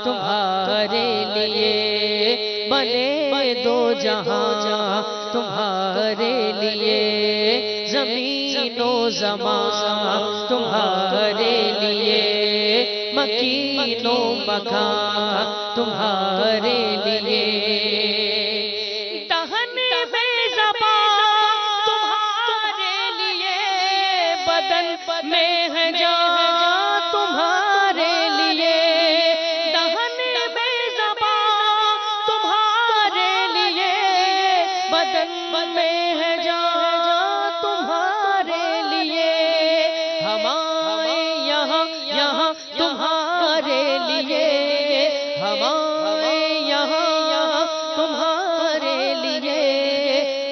تمہارے لیے بنے دو جہاں تمہارے لیے زمین و زمان تمہارے لیے مکین و مکان تمہارے لیے دہن میں زبان تمہارے لیے بدن میں ہے جان تمہارے لیے دہن میں زبان تمہارے لیے بدن میں ہے جان تمہارے لیے ہمارے یہاں تمہارے لیے ہمارے یہاں تمہارے لیے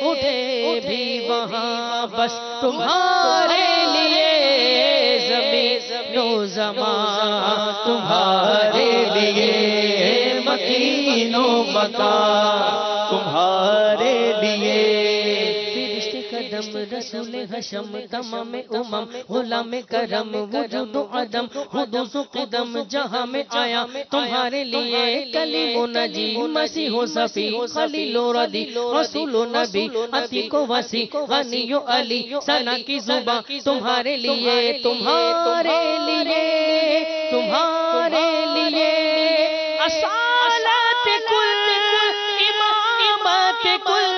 اٹھے بھی وہاں بس تمہارے لیے زمین و زمان تمہارے لیے مکین و مکان تمہارے لیے فرشتے قدم رسول حشم تمام امم غلام کرم وجود و عدم حدوث و قدم جہاں میں آیا تمہارے لیے کلیم و نجی مسیح و صفی خلیل و ردی رسول و نبی عتیق و وسیع غنی و علی ثنا کی زباں تمہارے لیے تمہارے لیے تمہارے لیے اصالت کل امامت کل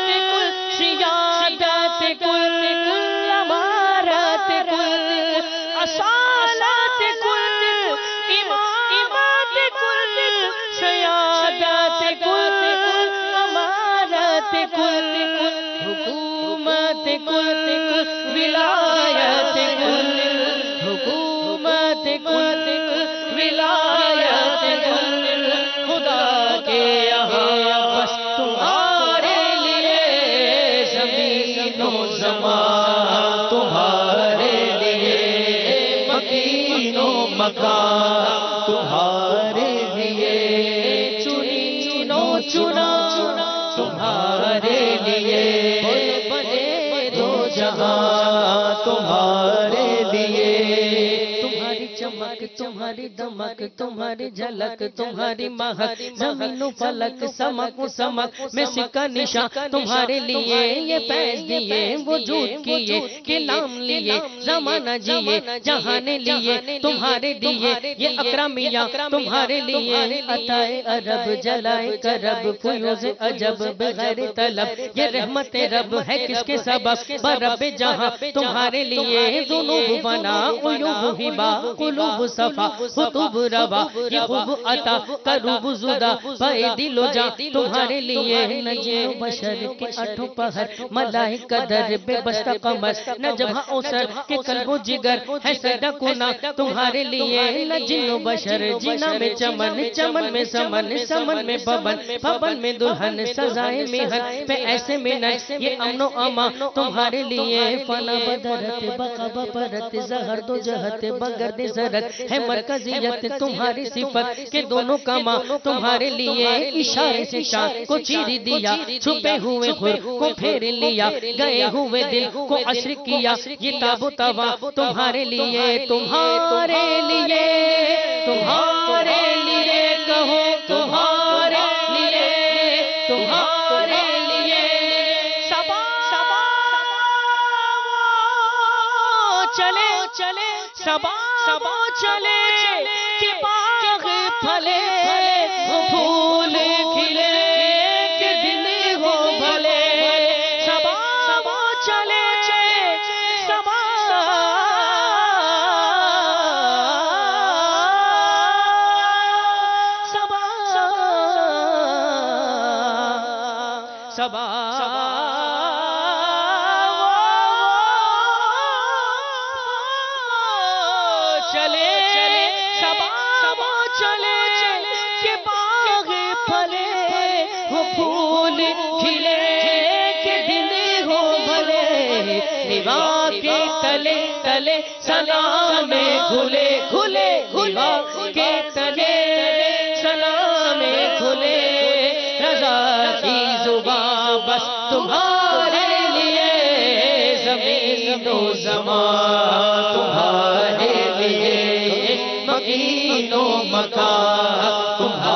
سیادت کل امارت کل اصالت کل امامت کل سیادت کل امارت کل حکومت کل ولایت کل حکومت کل ولایت کل خدا کے یہاں بس تمہارے لیے زمین و زمان تمہارے لیے مکین و مکان تمہارے لیے چنین و چنا تمہارے لیے بنے دو جہاں تمہارے لیے تمہاری چمک تمہاری دمک تمہاری جھلک تمہاری مہک زمین و فلک سمک و سمک میں سکا نشان تمہارے لیے یہ پیش دیے وجود کیے کلام لیے زمانہ جیے جہان لیے تمہارے دیے یہ اکرامیہ تمہارے لیے عطائے عرب جلائے کرب فیوز عجب بغیر طلب یہ رحمت رب ہے کس کے سبب برب جہاں تمہارے لیے ذنوب فنا عیوب ہبا قلوب صفا خطوب روا یہ خوب عطا قروب زدہ پائے دل و جان تمہارے لیے نجم و بشر کے اٹھوں پہر ملائکہ در بے بستہ قمر نجمہ اوسر کے قلب و جگر ہے سجدہ کنا تمہارے لیے نجم و بشر جنا میں چمن چمن میں سمن سمن میں ببن ببن میں دلہن سزائے مہن پہ ایسے میں نئی یہ امن و اما تمہارے لیے فنا بدرت بقا بپرت زہر دو جہت بگرد زرت ہے مرکزیت تمہاری صفت کے دونوں کما تمہارے لیے اشارے سے شان کو چیر دیا چھپے ہوئے خور کو پھیر لیا گئے ہوئے دل کو عشر کیا یہ تاب و توا تمہارے لیے تمہارے لیے تمہارے لیے کہو تمہارے لیے تمہارے لیے سبا چلے چلے سبا چلے کہ باغ پھلے پھول کھلے کہ دل ہو بھلے سبا چلے سبا چلے سبا چلے کہ باغ پھلے وہ پھول کھلے کہ دل ہو بھلے نوا کے تلے تلے سلام کھلے کھلے نوا کے تلے سلام کھلے رضا کی زباں بس تمہارے لیے زمین و زمان تمہارے لیے مکین و مکان تمہارے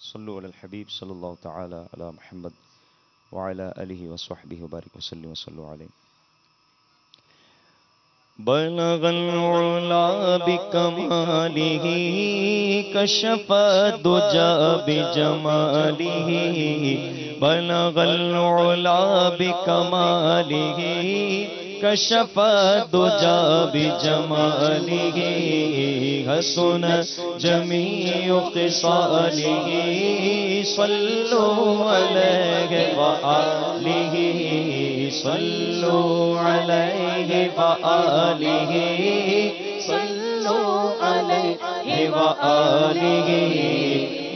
صلوا علی الحبیب صلی اللہ تعالی علی محمد وعلی آلہ وصحبہ وبارک وسلم وصلوا علیہ. بلغ العلا بکمالہ کشف الدجى بجمالہ، بلغ العلا بکمالہ کشف الدجى بجمالہ، حسن جمیع خصالہ، صلوا علیہ وآلہ، صلوا علیہ وآلہ، صلوا علیہ وآلہ.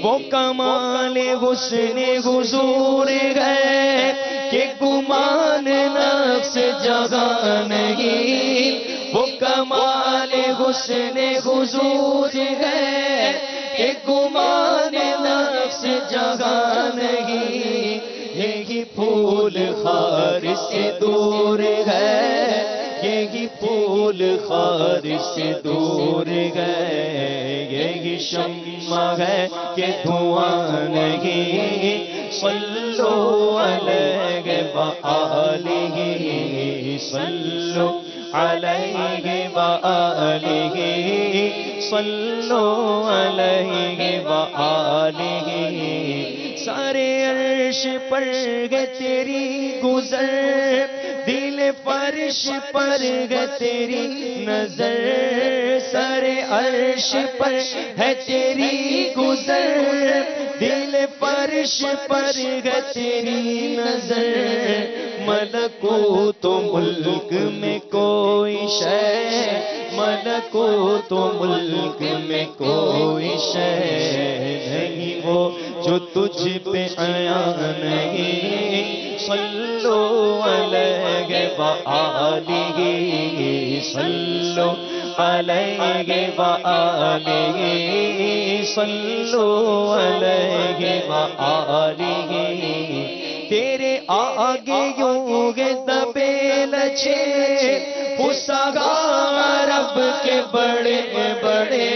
وہ کمال حسن حضور ہے کہ گمان نفس جگہ نہیں، وہ کمال حسن حضور ہے کہ گمان نفس جگہ نہیں. یہی پھول خار سے دور ہے، یہی پھول خار سے دور ہے، یہی شمع ہے کہ دھواں نہیں. صلوا علیہ وآلہ، صلوا علیہ وآلہ، صلوا علیہ وآلہ. سارے عرش پر گئے تیری گزر، دل فرش پر گئے تیری نظر، سارے عرش پر ہے تیری گزر، دل فرش پر گئے تیری نظر. ملکوت و ملک میں کوئی شے، ملکوت و ملک میں کوئی شے نہیں وہ جو تجھ پہ عیاں نہیں. صلوا علیہ وآلہ، صلوا علیہ وآلہ، صلوا علیہ وآلہ. تیرے آگے یوں گے دبے لچے فسقا رب کے بڑے بڑے،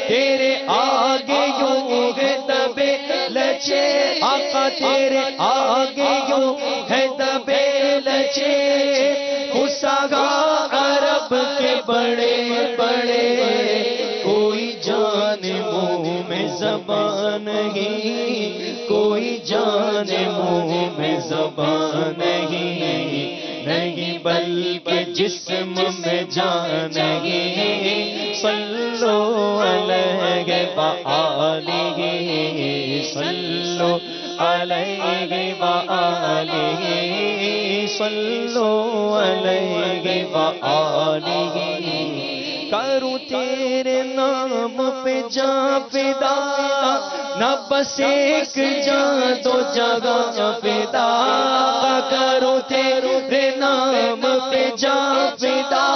تیرے آگے یوں گے دبے لچے آقا، تیرے آگے یوں ہے دبے لچے فسقا رب کے بڑے بڑے. کوئی جان منہ میں زبان نہیں، کوئی جان منہ میں زبان نہیں، نہیں بلکہ جسم میں جان نہیں. صلوا علیہ وآلہ، صلوا علیہ وآلہ، صلوا علیہ وآلہ. کروں تیرے نام پہ جاں فدا، نہ بس ایک جاں دو جگہ فدا. کروں تیرے نام پہ جاں فدا،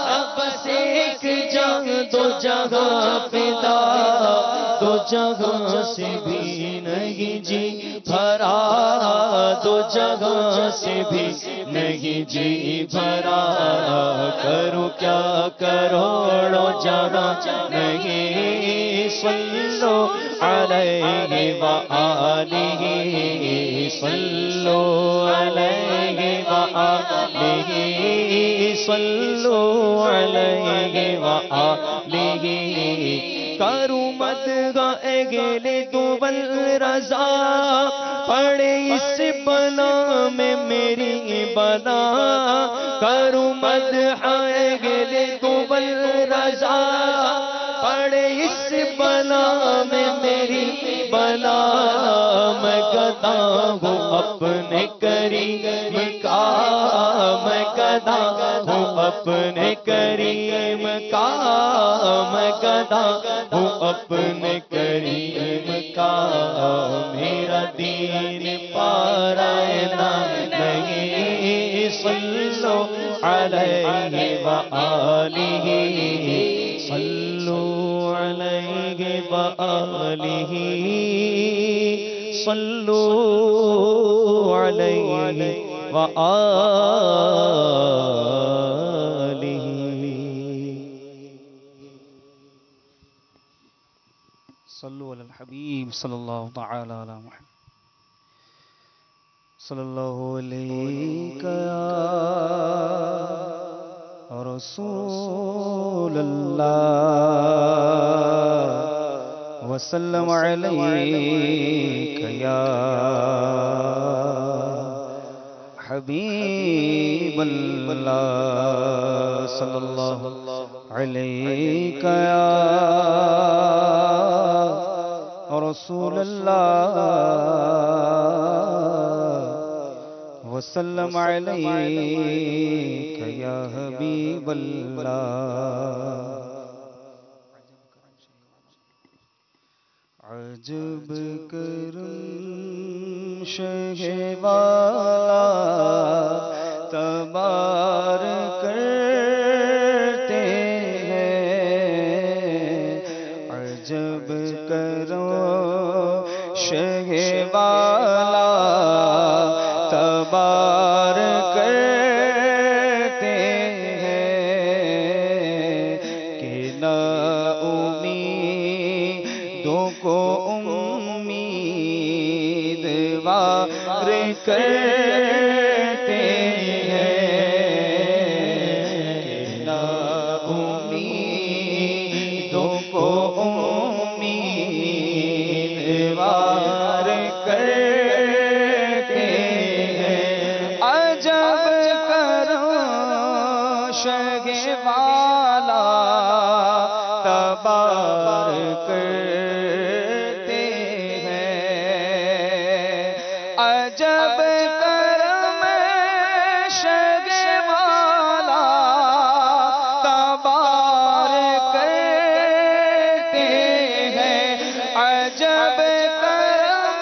نہ بس ایک جاں دو جگہ فدا. دو جگہ سے بھی نہیں جی بھرا، دو جگہ سے بھی نہیں جی بھرا. کروں کیا کروڑوں جگہ نہیں. صلوا علیہ وآلہ، صلوا علیہ وآلہ، صلوا علیہ وآلہ. کروں مدح اہل دول رضا، پڑے اس بلا میں میری بلا. کروں مدح اہل دول رضا، پڑے اس بلا میں میری بلا. میں گدا ہوں اپنے کریم کا، میں گدا ہوں اپنے کریم کا، میں گدا ہوں اپنے کریم کا. میرا دین پارا نہیں صلو علیہ وآلہ صلو علیہ وآلہ صلو علیہ وآلہ. صلو علی الحبیب صلی اللہ تعالی علی محمد صلی اللہ علیہ یا رسول اللہ وسلم علیک یا حبیب اللہ صلی اللہ علیک یا رسول اللہ وسلم علیک یا حبیب اللہ. عجب کرم شہ والا تبار کرتے ہیں. عجب کرم شہ والا تبار کرتے ہیں کہ نہ امیدوں کو امیدوار کرتے ہیں کہ نہ امیدوں کو امیدوار کرتے ہیں. عجب کرم شہ والا تبار کرتے ہیں. عجب کرم شہ والا تبار کرتے ہیں. عجب کرم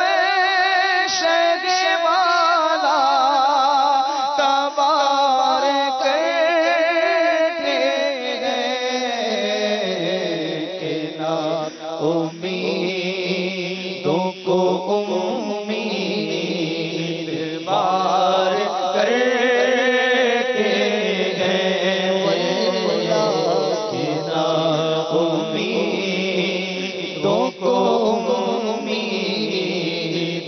شہ والا تبار کرتے ہیں کہ نہ امیدوں کو امیدوار کرتے ہیں. کہ نہ امیدوں کو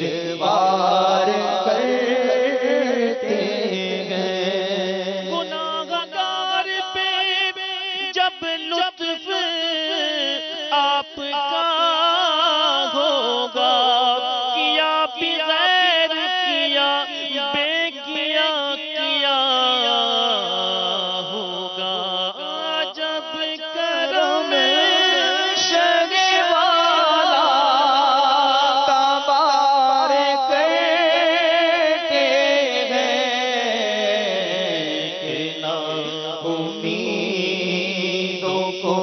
امیدوار کرتے ہیں. گناہگار پہ جب لطف آپ کا ہوگا کیا بغیر کیا بے کیا کیا ہوگا. جب کرم شہ والا تبار کرتے ہیں کہ نہ امیدوں کو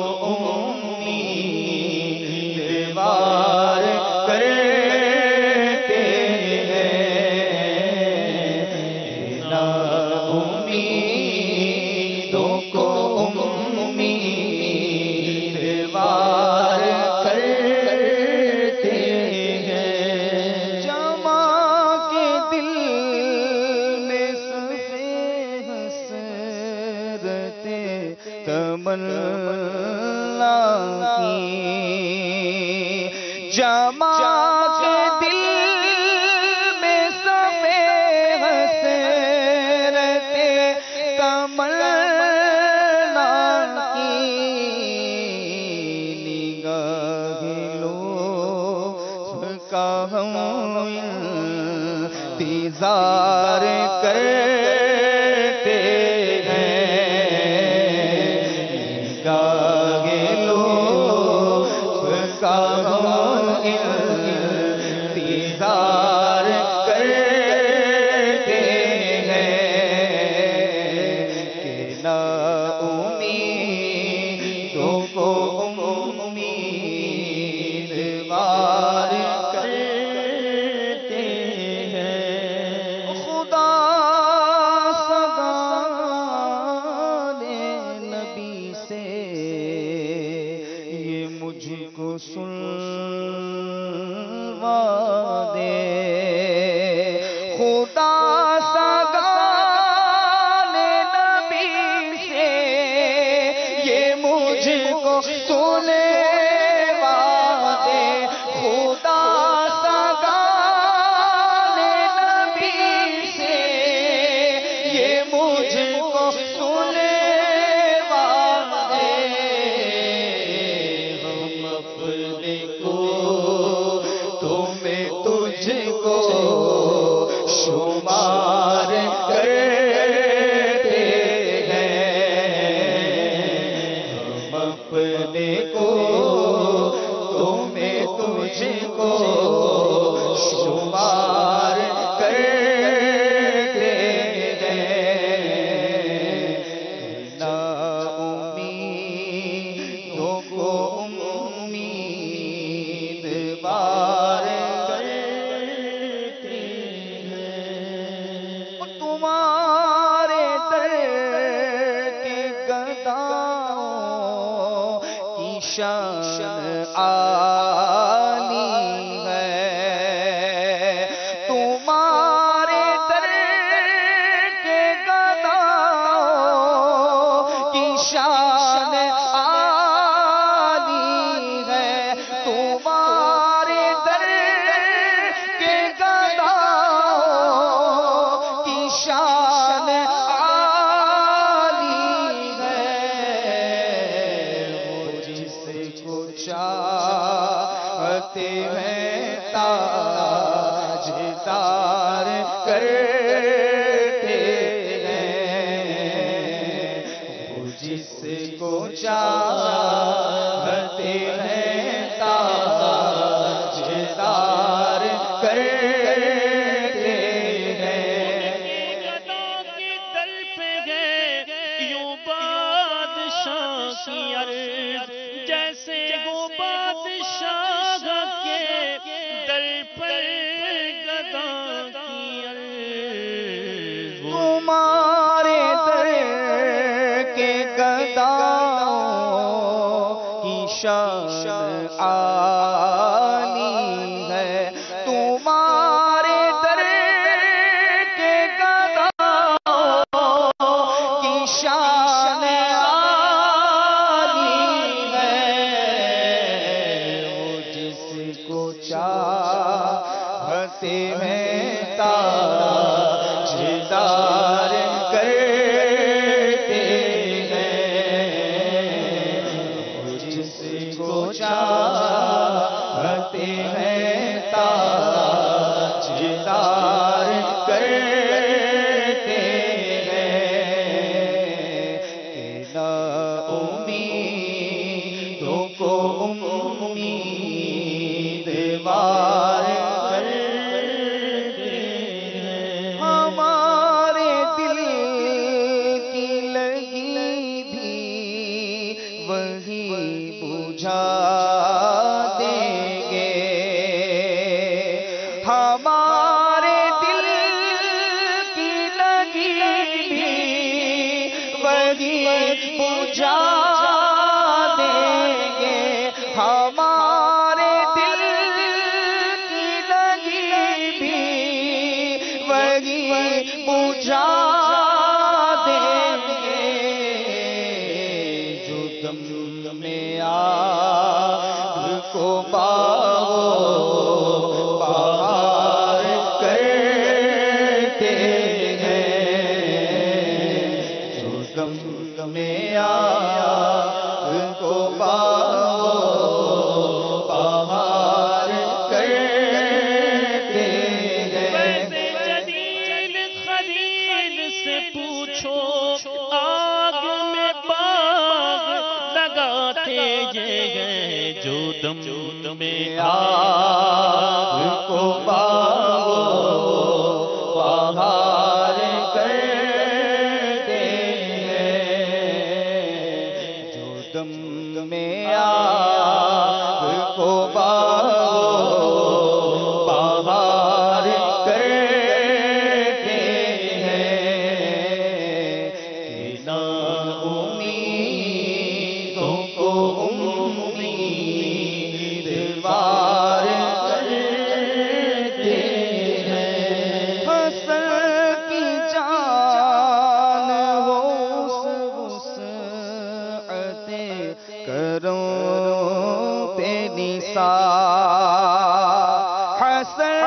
امیدوار کرتے ہیں. نہ امیدوں کو امیدوار کرتے ہیں. جمع کے دل میں صفِ حسرت تمنا کی. جمع کے دل میں صفِ حسرت تمنا کی. نگاہ لطف کا ہم انتظار کرتے ہیں. نگاہ لطف کا ہم انتظار کرتے ہیں کہ نہ امیدوں کو امیدوار کرتے ہیں. کو سنوا دے خدا سگان نبی سے یہ مجھ کو سنوا دے خدا سگان نبی سے یہ مجھ کو سنوا دے ہم اپنے کو تمہیں تجھ کو شمار کرتے ہیں ہم اپنے کو تمہیں تجھ کو شمار کرتے ہیں نا امیدوں کو امید بار کرتے ہیں تمہارے در کے گداؤں کی شان عالی ہے تمہارے در کے گداؤں کی شان عالی ہے تمہارے در کے گداؤں کی شان عالی ہے وہ جس کو چاہتے ہیں تاجدار کرتے ہیں وہ جس کو چاہتے ہیں تاجدار کرتے ہیں گدا کے دل پہ گئے یوں بادشاہ کی عرض جیسے وہ بادشاہ کے دل پر گدا کی عرض تمہارے در کے گداؤں کی شان عالی ہے تمہارے در کے گداؤں کی شان عالی ہے وہ جس کو چاہتے ہیں تاجدار کرتے ہیں وہ جس کو چاہتے ہیں تاجدار کرتے ہیں کہ نا امیدوں کو امید بار کرتے ہیں ہمارے دل کی لگی بھی وہی بجھا دیں گے ہمارے دل کی لگی بھی وہی بجھا دیں گے ہمارے دل کی لگی بھی وہی بجھا دیں گے جو دم میں آگ کو بہار کرتے ہیں جو دم میں آگ کو بہار کرتے ہیں ویسے جلیل خلیل سے پوچھو آگ میں باغ لگاتے یہ ہیں جو دم میں آگ کو بہار کرتے ہیں جو دم میں آگ کو بہار کرتے ہیں کہ نا امیدوں کو امید کروں پہ نثار حسن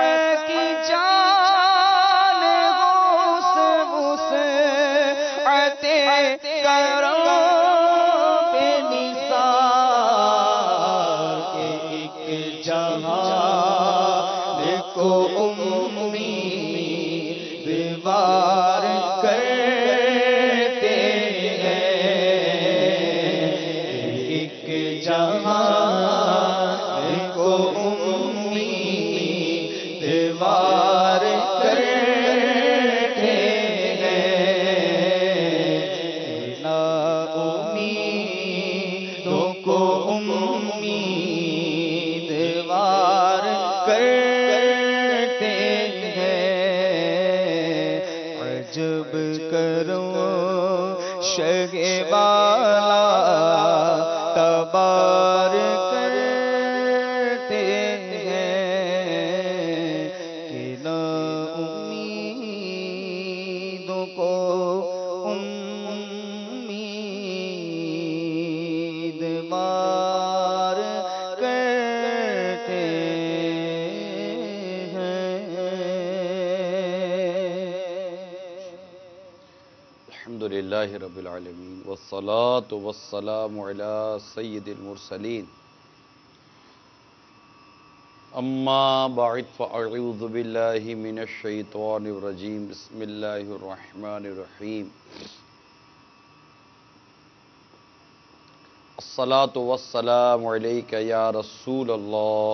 کی جان وسعت کروں پہ نثار کہ ایک جہان کو امیدوار کرتے ہیں، ایک جہان کو امیدوار کرتے ہیں، نا امیدوں کو امیدوار کرتے ہیں، عجب کروں شہ والا تبار کرتے ہیں، کہ نہ امیدوں کو امیدوار کرتے ہیں۔ الحمدللہ رب العالمین والصلاة والسلام علی سید المرسلین، اما بعد فاعوذ باللہ من الشیطان الرجیم، بسم اللہ الرحمن الرحیم، الصلاة والسلام علیک یا رسول اللہ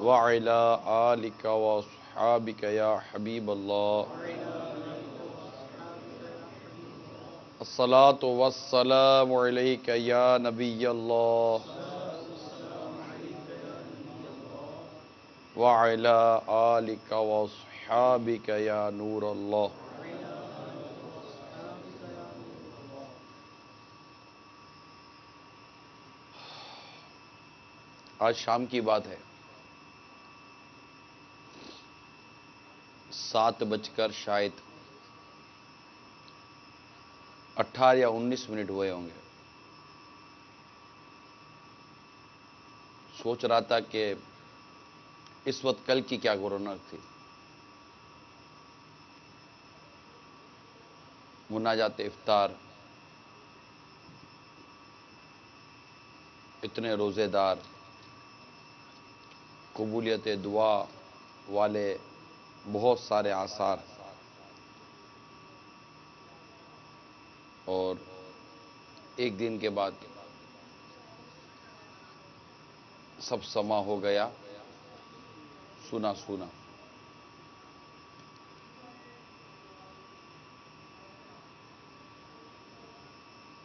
وعلی آلک واصحابک یا حبیب اللہ، الصلاة والسلام علیک یا نبی اللہ وعلی آلک واصحابک یا نور اللہ۔ آج شام کی بات ہے، 7 بج کر شاید 18 یا 19 منٹ ہوئے ہوں گے۔ سوچ رہا تھا کہ اس وقت کل کی کیا رونق تھی، مناجات افطار، اتنے روزے دار، قبولیت دعا والے بہت سارے آثار، اور ایک دن کے بعد سب سما ہو گیا سنا سنا۔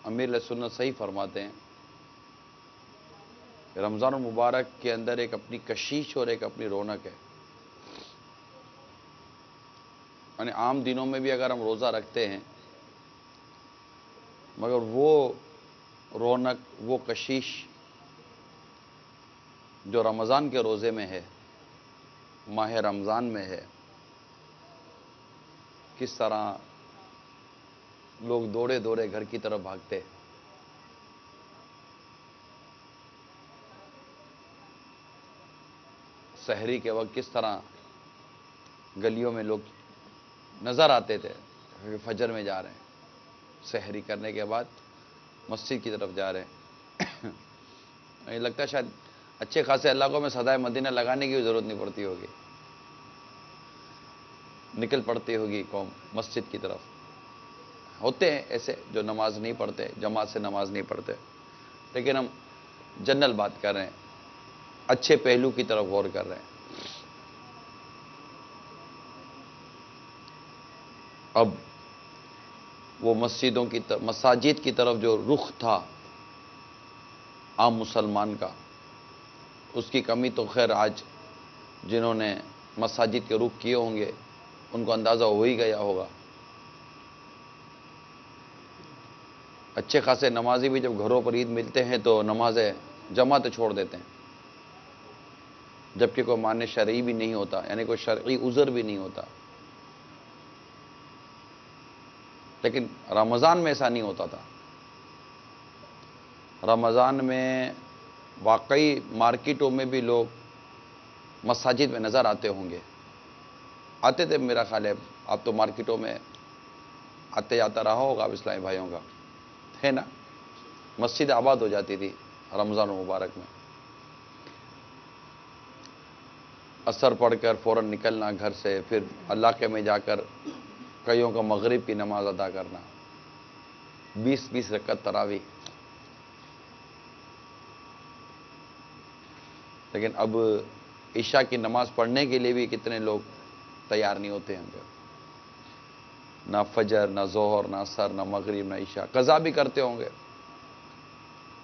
امیر علیہ سنت صحیح فرماتے ہیں، رمضان المبارک کے اندر ایک اپنی کشش اور ایک اپنی رونق ہے۔ یعنی عام دنوں میں بھی اگر ہم روزہ رکھتے ہیں، مگر وہ رونق، وہ کشش جو رمضان کے روزے میں ہے، ماہ رمضان میں ہے، کس طرح لوگ دوڑے دوڑے گھر کی طرف بھاگتے، سحری کے وقت کس طرح گلیوں میں لوگ نظر آتے تھے، فجر میں جا رہے ہیں، سحری کرنے کے بعد مسجد کی طرف جا رہے ہیں۔ مجھے لگتا ہے شاید اچھے خاصے علاقوں میں صدائے مدینہ لگانے کی ضرورت نہیں پڑتی ہوگی، نکل پڑتی ہوگی قوم مسجد کی طرف۔ ہوتے ہیں ایسے جو نماز نہیں پڑھتے، جماعت سے نماز نہیں پڑھتے، لیکن ہم جنرل بات کر رہے ہیں، اچھے پہلو کی طرف غور کر رہے ہیں۔ اب وہ مساجد کی طرف جو رخ تھا عام مسلمان کا، اس کی کمی تو خیر آج جنہوں نے مساجد کے رخ کیے ہوں گے ان کو اندازہ ہو ہی گیا ہوگا۔ اچھے خاصے نمازی بھی جب گھروں پر عید ملتے ہیں تو نمازیں جماعت چھوڑ دیتے ہیں، جبکہ کوئی معنی شرعی بھی نہیں ہوتا، یعنی کوئی شرعی عذر بھی نہیں ہوتا۔ لیکن رمضان میں ایسا نہیں ہوتا تھا. رمضان میں واقعی مارکیٹوں میں بھی لوگ مساجد میں نظر آتے ہوں گے. آتے تھے میرا خیال ہے. آپ تو مارکیٹوں میں آتے جاتا رہا ہوگا آپ اسلامی بھائیوں کا ہے نا. مسجد آباد ہو جاتی تھی رمضان مبارک میں. عصر پڑھ کر فوراً نکلنا گھر سے، پھر علاقے میں جا کر کئیوں کا مغرب کی نماز ادا کرنا، 20 رکعت تراویح. لیکن اب عشاء کی نماز پڑھنے کے لیے بھی کتنے لوگ تیار نہیں ہوتے ہیں. نہ فجر، نہ ظہر، نہ عصر، نہ مغرب، نہ عشاء. قضا بھی کرتے ہوں گے،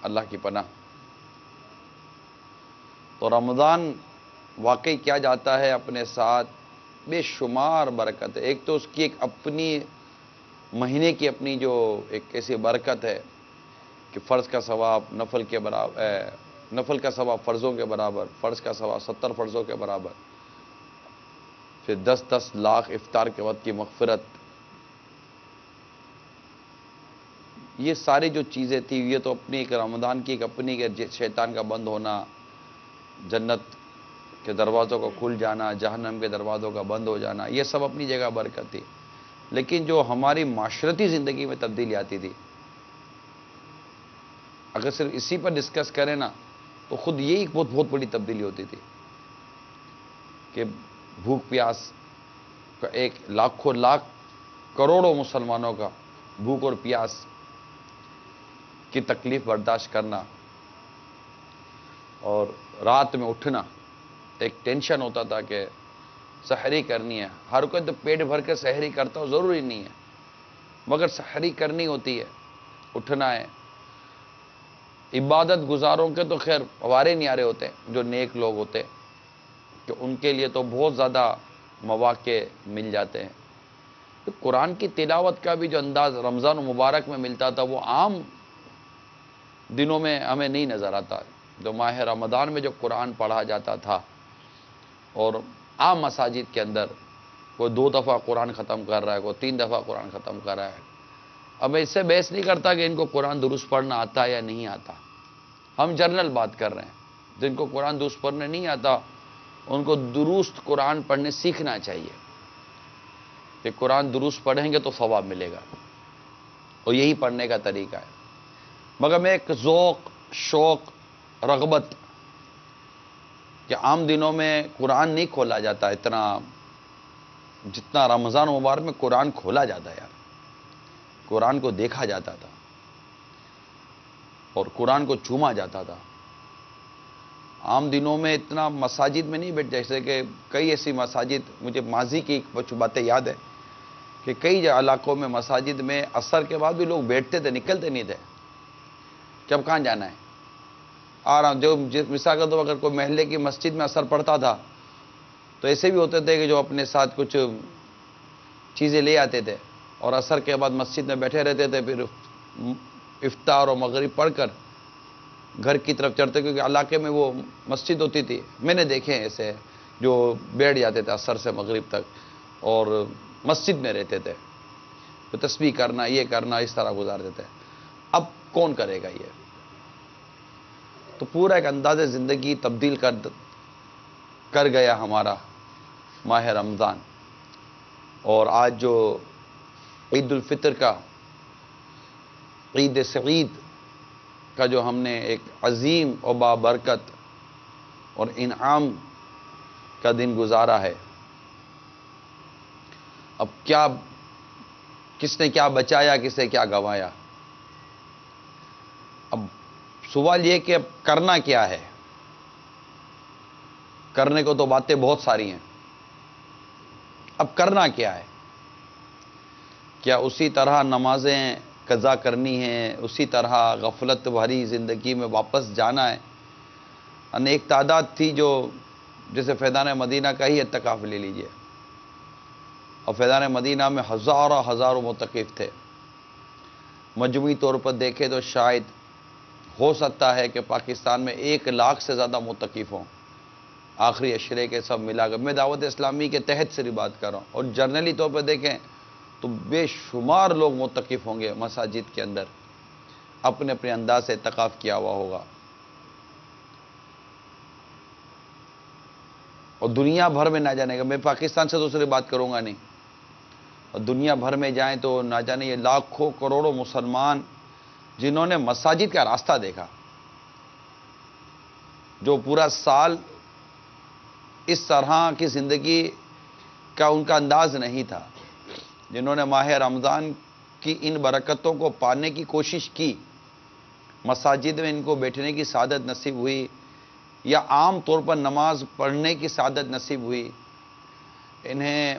اللہ کی پناہ. تو رمضان واقعی کیا جاتا ہے اپنے ساتھ بے شمار برکت ہے. ایک تو اس کی ایک اپنی مہینے کی اپنی جو ایک ایسی برکت ہے کہ فرض کا ثواب نفل کے برابر، نفل کا ثواب فرضوں کے برابر، فرض کا ثواب 70 فرضوں کے برابر، پھر 10 لاکھ افطار کے وقت کی مغفرت. یہ ساری جو چیزیں تھی یہ تو اپنی ایک رمضان کی ایک اپنی شیطان کا بند ہونا، جنت کے دروازوں کا کھل جانا، جہنم کے دروازوں کا بند ہو جانا، یہ سب اپنی جگہ برکت تھی. لیکن جو ہماری معاشرتی زندگی میں تبدیلی آتی تھی، اگر صرف اسی پر ڈسکس کریں نا تو خود یہی ایک بہت بڑی تبدیلی ہوتی تھی کہ بھوک پیاس کا ایک لاکھوں لاکھ کروڑوں مسلمانوں کا بھوک اور پیاس کی تکلیف برداشت کرنا، اور رات میں اٹھنا. ایک ٹینشن ہوتا تھا کہ سحری کرنی ہے. ہر کوئی تو پیٹ بھر کے سحری کرتا ہو ضروری نہیں ہے، مگر سحری کرنی ہوتی ہے، اٹھنا ہے. عبادت گزاروں کے تو خیر وارے نیارے ہوتے ہیں، جو نیک لوگ ہوتے کہ ان کے لیے تو بہت زیادہ مواقع مل جاتے ہیں. تو قرآن کی تلاوت کا بھی جو انداز رمضان مبارک میں ملتا تھا وہ عام دنوں میں ہمیں نہیں نظر آتا. جو ماہ رمضان میں جو قرآن پڑھا جاتا تھا، اور عام مساجد کے اندر کوئی 2 دفعہ قرآن ختم کر رہا ہے، کوئی 3 دفعہ قرآن ختم کر رہا ہے. اب میں اس سے بحث نہیں کرتا کہ ان کو قرآن درست پڑھنا آتا ہے یا نہیں آتا. ہم جنرل بات کر رہے ہیں. جن کو قرآن درست پڑھنے نہیں آتا ان کو درست قرآن پڑھنے سیکھنا چاہیے کہ قرآن درست پڑھیں گے تو ثواب ملے گا، اور یہی پڑھنے کا طریقہ ہے. مگر میں ایک ذوق، شوق، رغبت کہ عام دنوں میں قرآن نہیں کھولا جاتا اتنا جتنا رمضان مبارک میں قرآن کھولا جاتا ہے. یار قرآن کو دیکھا جاتا تھا اور قرآن کو چوما جاتا تھا. عام دنوں میں اتنا مساجد میں نہیں بیٹھ، جیسے کہ کئی ایسی مساجد، مجھے ماضی کی کچھ باتیں یاد ہے کہ کئی علاقوں میں مساجد میں عصر کے بعد بھی لوگ بیٹھتے تھے، نکلتے نہیں تھے کہ اب کہاں جانا ہے. جو مثال کا تو اگر کوئی محلے کی مسجد میں عصر پڑتا تھا تو ایسے بھی ہوتے تھے کہ جو اپنے ساتھ کچھ چیزیں لے آتے تھے اور عصر کے بعد مسجد میں بیٹھے رہتے تھے، پھر افطار اور مغرب پڑھ کر گھر کی طرف چڑھتے، کیونکہ علاقے میں وہ مسجد ہوتی تھی. میں نے دیکھے ہیں ایسے جو بیٹھ جاتے تھے عصر سے مغرب تک اور مسجد میں رہتے تھے، تو تسبیح کرنا، یہ کرنا، اس طرح گزار دیتے. اب کون کرے گا یہ؟ تو پورا ایک انداز زندگی تبدیل کر گیا ہمارا ماہ رمضان. اور آج جو عید الفطر کا، عید سعید کا جو ہم نے ایک عظیم و بابرکت اور انعام کا دن گزارا ہے، اب کیا، کس نے کیا بچایا، کس نے کیا گنوایا؟ اب سوال یہ کہ اب کرنا کیا ہے؟ کرنے کو تو باتیں بہت ساری ہیں، اب کرنا کیا ہے؟ کیا اسی طرح نمازیں قضا کرنی ہیں، اسی طرح غفلت بھری زندگی میں واپس جانا ہے؟ ایک تعداد تھی جو جیسے فیضان مدینہ کا ہی اعتکاف لے لیجئے، اور فیضان مدینہ میں ہزاروں معتکف تھے. مجموعی طور پر دیکھے تو شاید ہو سکتا ہے کہ پاکستان میں 1 لاکھ سے زیادہ معتکف ہوں، آخری عشرے کے سب ملا کر. میں دعوت اسلامی کے تحت سے بات کر رہا ہوں، اور جنرلی طور پر دیکھیں تو بے شمار لوگ متقف ہوں گے مساجد کے اندر، اپنے اپنے انداز سے اعتکاف کیا ہوا ہوگا، اور دنیا بھر میں نہ جانے گا، میں پاکستان سے دوسری بات کروں گا نہیں، اور دنیا بھر میں جائیں تو نہ جانے یہ لاکھوں کروڑوں مسلمان جنہوں نے مساجد کا راستہ دیکھا، جو پورا سال اس طرح کی زندگی کا ان کا انداز نہیں تھا، جنہوں نے ماہ رمضان کی ان برکتوں کو پانے کی کوشش کی، مساجد میں ان کو بیٹھنے کی سعادت نصیب ہوئی یا عام طور پر نماز پڑھنے کی سعادت نصیب ہوئی، انہیں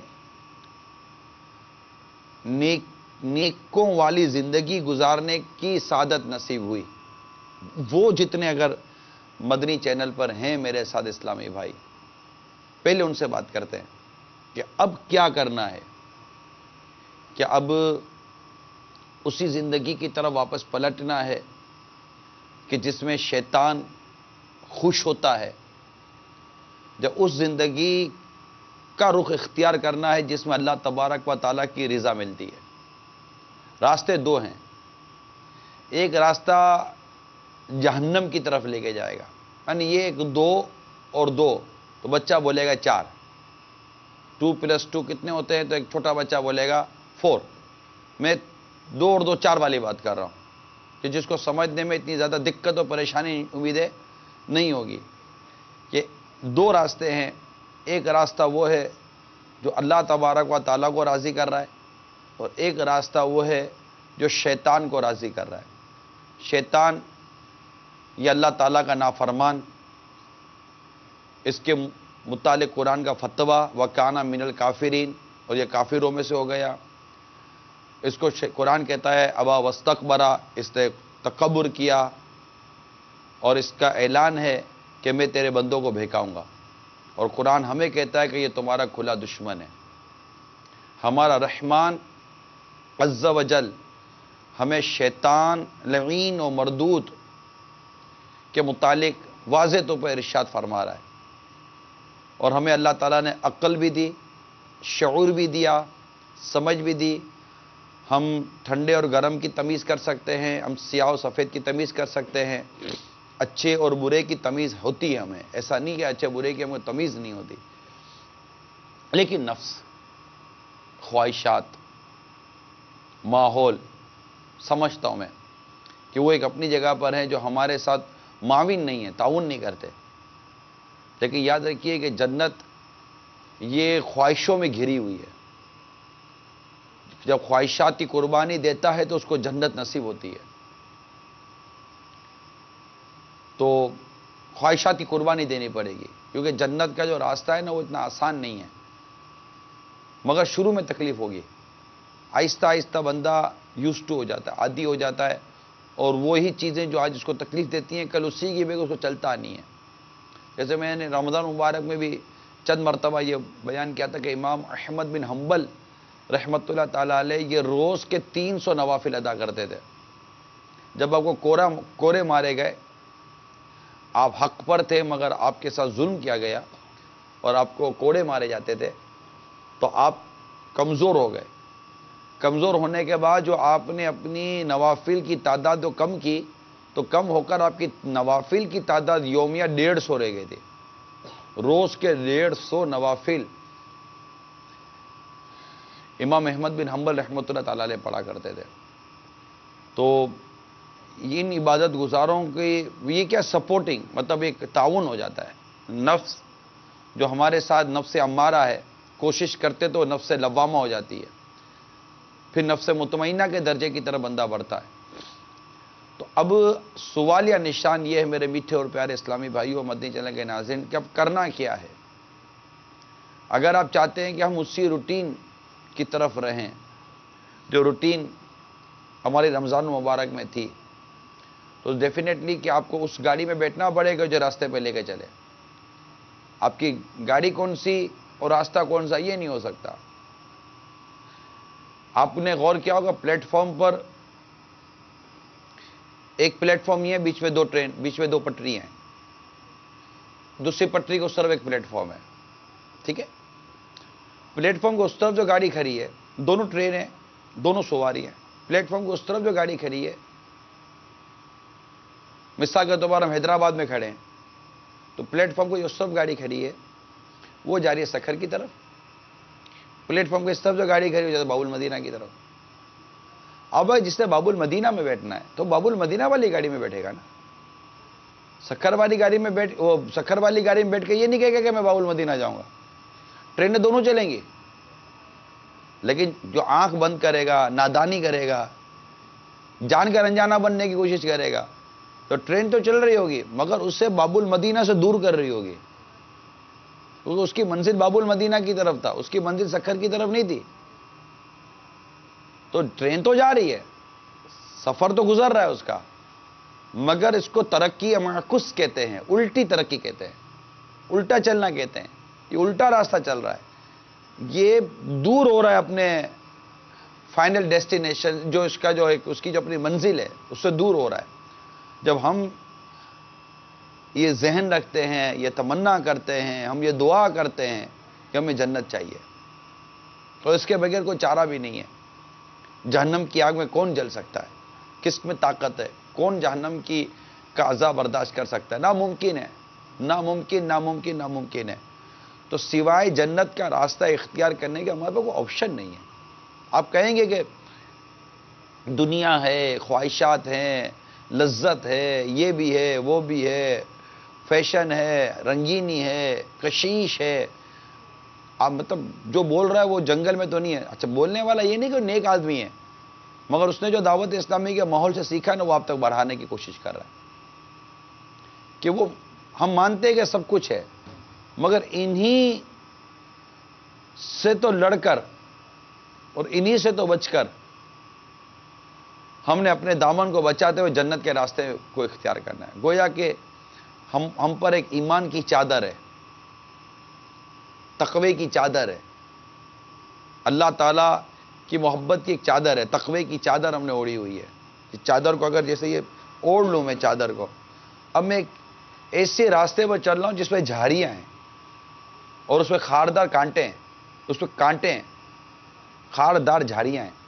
نیکوں والی زندگی گزارنے کی سعادت نصیب ہوئی، وہ جتنے اگر مدنی چینل پر ہیں میرے ساتھ اسلامی بھائی، پہلے ان سے بات کرتے ہیں کہ اب کیا کرنا ہے، کہ اب اسی زندگی کی طرف واپس پلٹنا ہے کہ جس میں شیطان خوش ہوتا ہے، جب اس زندگی کا رخ اختیار کرنا ہے جس میں اللہ تبارک و تعالیٰ کی رضا ملتی ہے۔ راستے دو ہیں، ایک راستہ جہنم کی طرف لے کے جائے گا، یعنی یہ ایک 2 اور 2 تو بچہ بولے گا 4، 2 + 2 کتنے ہوتے ہیں، تو ایک چھوٹا بچہ بولے گا 4۔ میں 2 اور 2 4 والی بات کر رہا ہوں کہ جس کو سمجھنے میں اتنی زیادہ دقت اور پریشانی امیدیں نہیں ہوگی، کہ 2 راستے ہیں، ایک راستہ وہ ہے جو اللہ تبارک و تعالیٰ کو راضی کر رہا ہے، اور ایک راستہ وہ ہے جو شیطان کو راضی کر رہا ہے۔ شیطان یہ اللہ تعالیٰ کا نافرمان، اس کے متعلق قرآن کا فتویٰ وَكَانَ مِنَ الْكَافِرِينَ، اور یہ کافروں میں سے ہو گیا۔ اس کو قرآن کہتا ہے ابا وستکبرا، اس نے تکبر کیا، اور اس کا اعلان ہے کہ میں تیرے بندوں کو بہکاؤں گا، اور قرآن ہمیں کہتا ہے کہ یہ تمہارا کھلا دشمن ہے۔ ہمارا رحمان عز و جل ہمیں شیطان لعین و مردود کے متعلق واضح طور پر ارشاد فرما رہا ہے، اور ہمیں اللہ تعالیٰ نے عقل بھی دی، شعور بھی دیا، سمجھ بھی دی، ہم ٹھنڈے اور گرم کی تمیز کر سکتے ہیں، ہم سیاہ و سفید کی تمیز کر سکتے ہیں، اچھے اور برے کی تمیز ہوتی ہے ہمیں، ایسا نہیں کہ اچھے برے کی ہمیں تمیز نہیں ہوتی، لیکن نفس، خواہشات، ماحول سمجھتا ہوں میں کہ وہ ایک اپنی جگہ پر ہیں جو ہمارے ساتھ معاون نہیں ہے، تعاون نہیں کرتے، لیکن یاد رکھیے کہ جنت یہ خواہشوں میں گھری ہوئی ہے، جب خواہشات کی قربانی دیتا ہے تو اس کو جنت نصیب ہوتی ہے۔ تو خواہشات کی قربانی دینی پڑے گی، کیونکہ جنت کا جو راستہ ہے نا وہ اتنا آسان نہیں ہے، مگر شروع میں تکلیف ہوگی، آہستہ آہستہ بندہ یوزڈ ٹو ہو جاتا ہے، عادی ہو جاتا ہے، اور وہی چیزیں جو آج اس کو تکلیف دیتی ہیں کل اسی کی وجہ اس کو چلتا نہیں ہے۔ جیسے میں نے رمضان مبارک میں بھی چند مرتبہ یہ بیان کیا تھا کہ امام احمد بن حنبل رحمۃ اللہ تعالیٰ علیہ یہ روز کے 300 نوافل ادا کرتے تھے۔ جب آپ کو کورے مارے گئے، آپ حق پر تھے مگر آپ کے ساتھ ظلم کیا گیا اور آپ کو کوڑے مارے جاتے تھے، تو آپ کمزور ہو گئے۔ کمزور ہونے کے بعد جو آپ نے اپنی نوافل کی تعداد جو کم کی، تو کم ہو کر آپ کی نوافل کی تعداد یومیہ 150 رہ گئی تھی۔ روز کے 150 نوافل امام احمد بن حنبل رحمۃ اللہ تعالیٰ علیہ پڑھا کرتے تھے۔ تو ان عبادت گزاروں کی یہ کیا سپورٹنگ، مطلب ایک تعاون ہو جاتا ہے۔ نفس جو ہمارے ساتھ نفس امارہ ہے، کوشش کرتے تو نفس لوامہ ہو جاتی ہے، پھر نفس مطمئنہ کے درجے کی طرف بندہ بڑھتا ہے۔ تو اب سوال یا نشان یہ ہے میرے میٹھے اور پیارے اسلامی بھائیوں، مدنی چینل کے ناظرین، کہ اب کرنا کیا ہے۔ اگر آپ چاہتے ہیں کہ ہم اسی روٹین کی طرف رہیں جو روٹین ہماری رمضان مبارک میں تھی، تو ڈیفینیٹلی کہ آپ کو اس گاڑی میں بیٹھنا پڑے گا جو راستے پہ لے کے چلے۔ آپ کی گاڑی کون سی اور راستہ کون سا یہ نہیں ہو سکتا۔ آپ نے غور کیا ہوگا پلیٹ فارم پر ایک پلیٹ فارم یہ ہے، بیچ میں 2 پٹری ہیں، دوسری پٹری کو اس طرف ایک پلیٹ فارم ہے، ٹھیک ہے۔ پلیٹ فارم کو اس طرف جو گاڑی کھڑی ہے، دونوں ٹرین ہیں، دونوں سواری ہیں. پلیٹ فارم کو اس طرف جو گاڑی کھڑی ہے، مثال کے طور پر ہم حیدرآباد میں کھڑے ہیں تو پلیٹ فارم کو جو اس طرف گاڑی کھڑی ہے وہ جا رہی ہے سکھر کی طرف. پلیٹ فارم کے اس طرف جو گاڑی کھڑی ہے جیسے باب المدینہ کی طرف. اب جس نے باب المدینہ میں بیٹھنا ہے تو باب المدینہ والی گاڑی میں بیٹھے گا نا. سکھر والی گاڑی میں سکھر والی گاڑی میں بیٹھ کے یہ نہیں کہے گا کہ میں باب المدینہ جاؤں گا. ٹرینیں دونوں چلیں گی، لیکن جو آنکھ بند کرے گا، نادانی کرے گا، جان کر انجانا بننے کی کوشش کرے گا، تو ٹرین تو چل رہی ہوگی مگر اس سے باب المدینہ سے دور کر رہی ہوگی، کیونکہ اس کی منزل باب المدینہ کی طرف تھا، اس کی منزل سکھر کی طرف نہیں تھی. تو ٹرین تو جا رہی ہے، سفر تو گزر رہا ہے اس کا، مگر اس کو ترقی معکوس کہتے ہیں، الٹی ترقی کہتے ہیں، الٹا چلنا کہتے ہیں. یہ الٹا راستہ چل رہا ہے، یہ دور ہو رہا ہے اپنے فائنل ڈیسٹینیشن، جو اس کا جو ایک اس کی جو اپنی منزل ہے اس سے دور ہو رہا ہے. جب ہم یہ ذہن رکھتے ہیں، یہ تمنا کرتے ہیں، ہم یہ دعا کرتے ہیں کہ ہمیں جنت چاہیے، تو اس کے بغیر کوئی چارہ بھی نہیں ہے. جہنم کی آگ میں کون جل سکتا ہے؟ کس میں طاقت ہے؟ کون جہنم کی کا عذاب برداشت کر سکتا ہے؟ ناممکن ہے، ناممکن ناممکن ناممکن ہے. تو سوائے جنت کا راستہ اختیار کرنے کے ہمارے پاس کوئی آپشن نہیں ہے. آپ کہیں گے کہ دنیا ہے، خواہشات ہیں، لذت ہے، یہ بھی ہے، وہ بھی ہے، فیشن ہے، رنگینی ہے، کشش ہے. آپ مطلب جو بول رہا ہے وہ جنگل میں تو نہیں ہے. اچھا، بولنے والا یہ نہیں کہ نیک آدمی ہے، مگر اس نے جو دعوت اسلامی کے ماحول سے سیکھا نا وہ آپ تک بڑھانے کی کوشش کر رہا ہے. کہ وہ ہم مانتے ہیں کہ سب کچھ ہے، مگر انہی سے تو لڑ کر اور انہی سے تو بچ کر ہم نے اپنے دامن کو بچاتے ہوئے جنت کے راستے کو اختیار کرنا ہے. گویا کہ ہم پر ایک ایمان کی چادر ہے، تقوی کی چادر ہے، اللہ تعالیٰ کی محبت کی ایک چادر ہے، تقوی کی چادر ہم نے اوڑھی ہوئی ہے. اس چادر کو اگر جیسے یہ اوڑھ لوں میں چادر کو، اب میں ایک ایسے راستے پر چل رہا ہوں جس میں جھاڑیاں ہیں اور اس میں خاردار کانٹے ہیں، اس میں کانٹے ہیں، خاردار جھاڑیاں ہیں.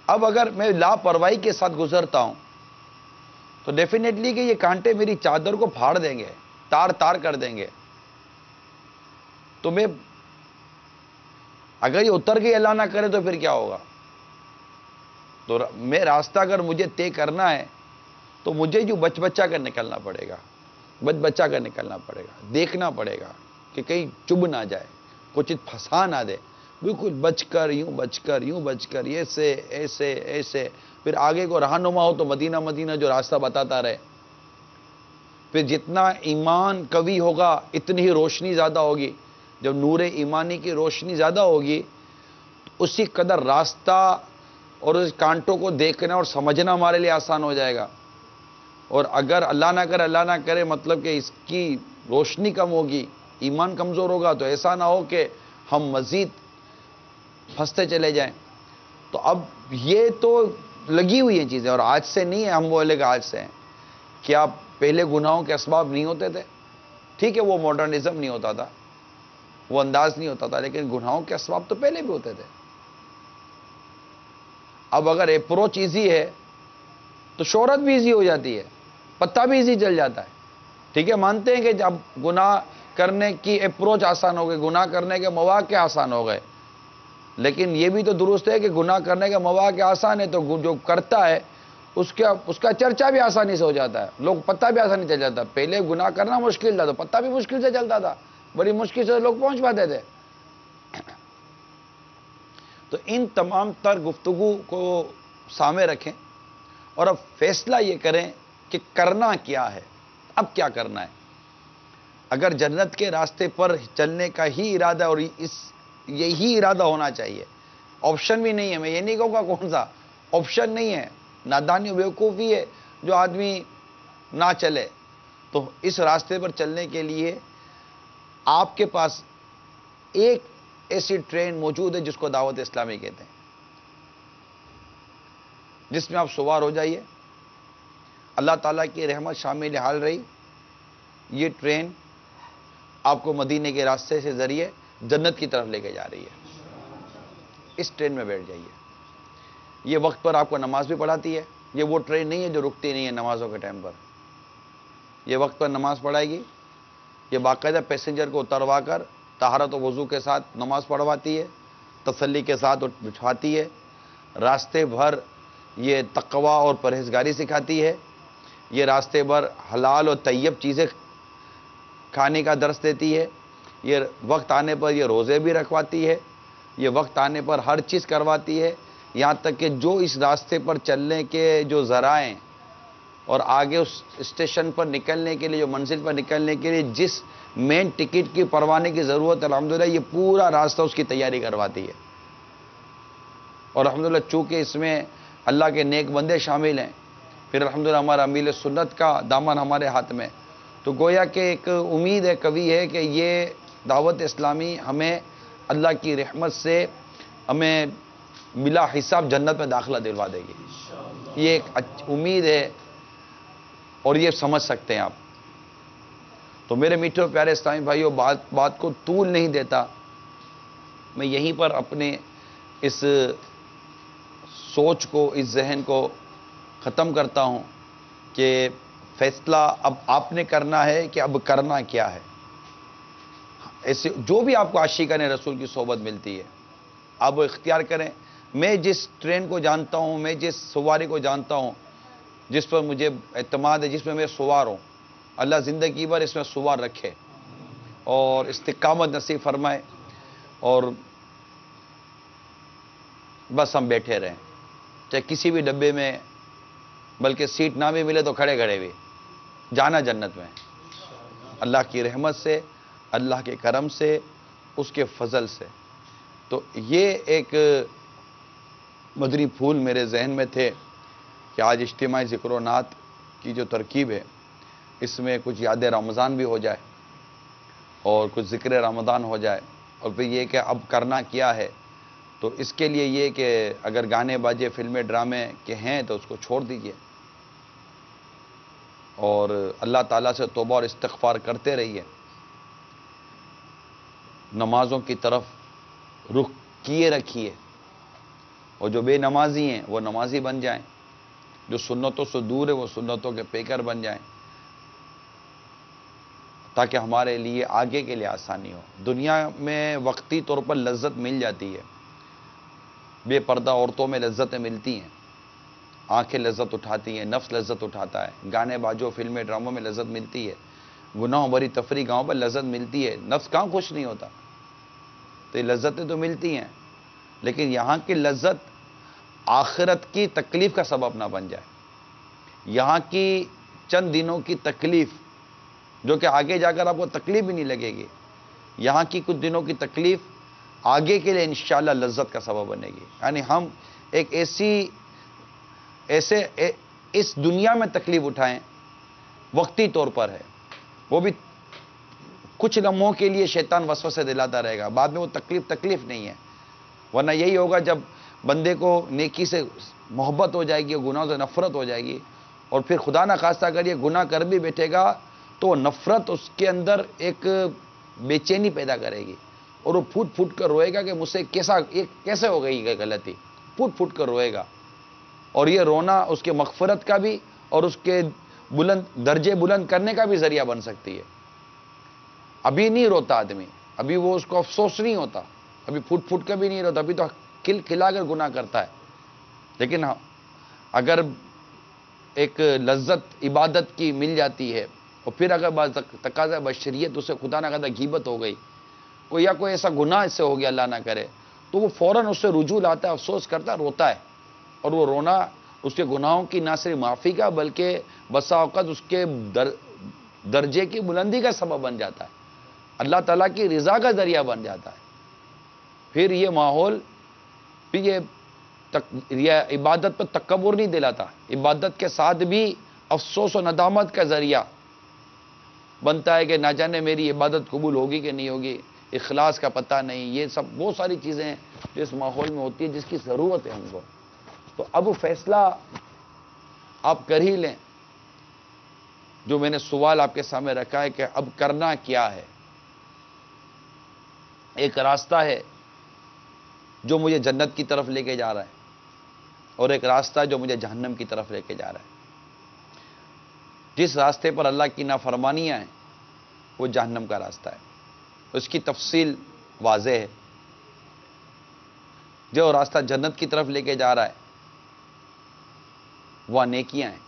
اب اگر میں لاپرواہی کے ساتھ گزرتا ہوں تو ڈیفینیٹلی کہ یہ کانٹے میری چادر کو پھاڑ دیں گے، تار تار کر دیں گے. تو میں اگر یہ اتر کے اللہ نہ کرے تو پھر کیا ہوگا؟ تو میں راستہ اگر مجھے طے کرنا ہے تو مجھے جو بچ بچا کر نکلنا پڑے گا، بچ بچا کر نکلنا پڑے گا، دیکھنا پڑے گا کہ کہیں چبھ نہ جائے، کوئی چیز پھنسا نہ دے، بالکل بچ کر یوں بچ کر یوں بچ کر، ایسے ایسے ایسے. پھر آگے کو رہنما ہو تو مدینہ مدینہ جو راستہ بتاتا رہے. پھر جتنا ایمان قوی ہوگا اتنی ہی روشنی زیادہ ہوگی. جب نور ایمانی کی روشنی زیادہ ہوگی تو اسی قدر راستہ اور اس کانٹوں کو دیکھنا اور سمجھنا ہمارے لیے آسان ہو جائے گا. اور اگر اللہ نہ کرے مطلب کہ اس کی روشنی کم ہوگی، ایمان کمزور ہوگا، تو ایسا نہ ہو کہ ہم مزید پھنستے چلے جائیں. تو اب یہ تو لگی ہوئی ہیں چیزیں، اور آج سے نہیں ہے. ہم بولے کہ آج سے ہیں. کیا پہلے گناہوں کے اسباب نہیں ہوتے تھے؟ ٹھیک ہے، وہ ماڈرنزم نہیں ہوتا تھا، وہ انداز نہیں ہوتا تھا، لیکن گناہوں کے اسباب تو پہلے بھی ہوتے تھے. اب اگر اپروچ ایزی ہے تو شہرت بھی ایزی ہو جاتی ہے، پتہ بھی ایزی چل جاتا ہے. ٹھیک ہے، مانتے ہیں کہ جب گناہ کرنے کی اپروچ آسان ہو گئی، گناہ کرنے کے مواقع آسان ہو گئے، لیکن یہ بھی تو درست ہے کہ گناہ کرنے کے مواقع آسان ہے تو جو کرتا ہے اس کا چرچا بھی آسانی سے ہو جاتا ہے، لوگ پتہ بھی آسانی چل جاتا ہے. پہلے گناہ کرنا مشکل تھا تو پتہ بھی مشکل سے چلتا تھا، بڑی مشکل سے لوگ پہنچ پاتے تھے. تو ان تمام تر گفتگو کو سامنے رکھیں اور اب فیصلہ یہ کریں کہ کرنا کیا ہے، اب کیا کرنا ہے. اگر جنت کے راستے پر چلنے کا ہی ارادہ ہے، اور یہی ارادہ ہونا چاہیے، آپشن بھی نہیں ہے. میں یہ نہیں کہوں گا کون سا آپشن نہیں ہے، نادانی و بیوقوفی ہے جو آدمی نہ چلے. تو اس راستے پر چلنے کے لیے آپ کے پاس ایک ایسی ٹرین موجود ہے جس کو دعوت اسلامی کہتے ہیں، جس میں آپ سوار ہو جائیے. اللہ تعالیٰ کی رحمت شامل حال رہی، یہ ٹرین آپ کو مدینے کے راستے سے ذریعے جنت کی طرف لے کے جا رہی ہے. اس ٹرین میں بیٹھ جائیے. یہ وقت پر آپ کو نماز بھی پڑھاتی ہے. یہ وہ ٹرین نہیں ہے جو رکتی نہیں ہے نمازوں کے ٹائم پر. یہ وقت پر نماز پڑھائے گی. یہ باقاعدہ پیسنجر کو اتروا کر طہارت و وضو کے ساتھ نماز پڑھواتی ہے, تسلی کے ساتھ بٹھواتی ہے. راستے بھر یہ تقوی اور پرہیزگاری سکھاتی ہے. یہ راستے بھر حلال اور طیب چیزیں کھانے کا درس دیتی ہے. یہ وقت آنے پر یہ روزے بھی رکھواتی ہے. یہ وقت آنے پر ہر چیز کرواتی ہے. یہاں تک کہ جو اس راستے پر چلنے کے جو ذرائع اور آگے اس اسٹیشن پر نکلنے کے لیے, جو منزل پر نکلنے کے لیے جس مین ٹکٹ کی پروانے کی ضرورت ہے, الحمدللہ یہ پورا راستہ اس کی تیاری کرواتی ہے. اور الحمدللہ چونکہ اس میں اللہ کے نیک بندے شامل ہیں, پھر الحمدللہ ہمارا امیل سنت کا دامن ہمارے ہاتھ میں, تو گویا کہ ایک امید ہے, کبھی ہے کہ یہ دعوت اسلامی ہمیں اللہ کی رحمت سے ہمیں بلا حساب جنت میں داخلہ دلوا دے گی. یہ ایک امید ہے اور یہ سمجھ سکتے ہیں آپ. تو میرے میٹھے اور پیارے اسلامی بھائیوں, بات کو طول نہیں دیتا, میں یہیں پر اپنے اس سوچ کو, اس ذہن کو ختم کرتا ہوں کہ فیصلہ اب آپ نے کرنا ہے کہ اب کرنا کیا ہے. ایسے جو بھی آپ کو عاشقان رسول کی صحبت ملتی ہے آپ وہ اختیار کریں. میں جس ٹرین کو جانتا ہوں, میں جس سواری کو جانتا ہوں, جس پر مجھے اعتماد ہے, جس میں میں سوار ہوں, اللہ زندگی بھر اس میں سوار رکھے اور استقامت نصیب فرمائے, اور بس ہم بیٹھے رہیں, چاہے کسی بھی ڈبے میں, بلکہ سیٹ نہ بھی ملے تو کھڑے کھڑے بھی جانا جنت میں, اللہ کی رحمت سے, اللہ کے کرم سے, اس کے فضل سے. تو یہ ایک مدنی پھول میرے ذہن میں تھے کہ آج اجتماعی ذکر و نعت کی جو ترکیب ہے, اس میں کچھ یاد رمضان بھی ہو جائے اور کچھ ذکر رمضان ہو جائے, اور پھر یہ کہ اب کرنا کیا ہے. تو اس کے لیے یہ کہ اگر گانے باجے فلمیں ڈرامے کے ہیں تو اس کو چھوڑ دیجئے اور اللہ تعالیٰ سے توبہ اور استغفار کرتے رہیے. نمازوں کی طرف رخ کیے رکھیے, اور جو بے نمازی ہیں وہ نمازی بن جائیں, جو سنتوں سے دور ہے وہ سنتوں کے پیکر بن جائیں, تاکہ ہمارے لیے آگے کے لیے آسانی ہو. دنیا میں وقتی طور پر لذت مل جاتی ہے, بے پردہ عورتوں میں لذتیں ملتی ہیں, آنکھیں لذت اٹھاتی ہیں, نفس لذت اٹھاتا ہے, گانے باجوں فلمیں ڈراموں میں لذت ملتی ہے, گناہوں بھری تفریح گاؤں پر لذت ملتی ہے. نفس کہاں خوش نہیں ہوتا؟ تو یہ لذتیں تو ملتی ہیں, لیکن یہاں کی لذت آخرت کی تکلیف کا سبب نہ بن جائے. یہاں کی چند دنوں کی تکلیف جو کہ آگے جا کر آپ کو تکلیف بھی نہیں لگے گی, یہاں کی کچھ دنوں کی تکلیف آگے کے لیے انشاءاللہ لذت کا سبب بنے گی. یعنی ہم ایک اس دنیا میں تکلیف اٹھائیں, وقتی طور پر ہے, وہ بھی کچھ لمحوں کے لیے شیطان وسوسے دلاتا رہے گا, بعد میں وہ تکلیف نہیں ہے. ورنہ یہی ہوگا جب بندے کو نیکی سے محبت ہو جائے گی اور گناہوں سے نفرت ہو جائے گی, اور پھر خدا نہ خواستہ اگر یہ گناہ کر بھی بیٹھے گا تو نفرت اس کے اندر ایک بے چینی پیدا کرے گی, اور وہ پھوٹ پھوٹ کر روئے گا کہ مجھ سے کیسے ہو گئی یہ غلطی, پھوٹ پھوٹ کر روئے گا. اور یہ رونا اس کے مغفرت کا بھی اور اس کے درجے بلند کرنے کا بھی ذریعہ بن سکتی ہے. ابھی نہیں روتا آدمی, ابھی وہ اس کو افسوس نہیں ہوتا, ابھی پھوٹ پھوٹ کر بھی نہیں روتا, ابھی تو کھلا کر گناہ کرتا ہے. لیکن اگر ایک لذت عبادت کی مل جاتی ہے, اور پھر اگر تقاضا بشریت اسے خدا نہ خدا غیبت ہو گئی, یا کوئی ایسا گناہ اس سے ہو گیا اللہ نہ کرے, تو وہ فوراً اس سے رجوع لاتا ہے, افسوس کرتا ہے, روتا ہے. اور وہ رونا اس کے گناہوں کی نہ صرف معافی کا بلکہ بسا اوقات اس کے درجے کی بلندی کا سبب بن جاتا ہے, اللہ تعالیٰ کی رضا کا ذریعہ بن جاتا ہے. پھر یہ ماحول یہ عبادت پر تکبر نہیں دلاتا, عبادت کے ساتھ بھی افسوس و ندامت کا ذریعہ بنتا ہے کہ نہ جانے میری عبادت قبول ہوگی کہ نہیں ہوگی, اخلاص کا پتہ نہیں. یہ سب بہت ساری چیزیں ہیں جو اس ماحول میں ہوتی ہیں جس کی ضرورت ہے ہم کو. تو اب فیصلہ آپ کر ہی لیں. جو میں نے سوال آپ کے سامنے رکھا ہے کہ اب کرنا کیا ہے. ایک راستہ ہے جو مجھے جنت کی طرف لے کے جا رہا ہے، اور ایک راستہ جو مجھے جہنم کی طرف لے کے جا رہا ہے۔ جس راستے پر اللہ کی نافرمانیاں ہیں وہ جہنم کا راستہ ہے، اس کی تفصیل واضح ہے۔ جو راستہ جنت کی طرف لے کے جا رہا ہے وہ نیکیاں ہیں،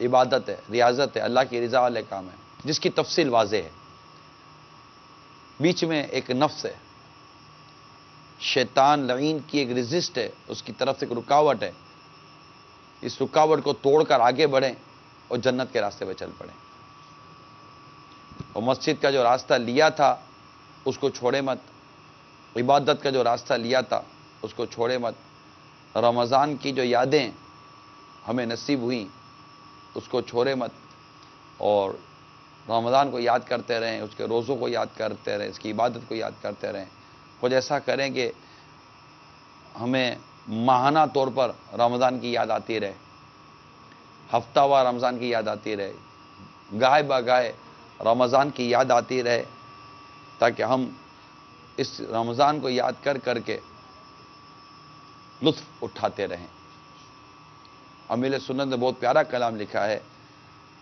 عبادت ہے، ریاضت ہے، اللہ کی رضا والے کام ہے، جس کی تفصیل واضح ہے۔ بیچ میں ایک نفس ہے، شیطان لعین کی ایک ریزسٹ ہے، اس کی طرف سے ایک رکاوٹ ہے۔ اس رکاوٹ کو توڑ کر آگے بڑھیں اور جنت کے راستے پہ چل پڑیں۔ اور مسجد کا جو راستہ لیا تھا اس کو چھوڑے مت، عبادت کا جو راستہ لیا تھا اس کو چھوڑے مت، رمضان کی جو یادیں ہمیں نصیب ہوئیں اس کو چھوڑے مت، اور رمضان کو یاد کرتے رہیں، اس کے روزوں کو یاد کرتے رہیں، اس کی عبادت کو یاد کرتے رہیں۔ کچھ ایسا کریں کہ ہمیں ماہانہ طور پر رمضان کی یاد آتی رہے، ہفتہ وار رمضان کی یاد آتی رہے، گاہے بگاہے رمضان کی یاد آتی رہے، تاکہ ہم اس رمضان کو یاد کر کر کے لطف اٹھاتے رہیں۔ امیل سنت نے بہت پیارا کلام لکھا ہے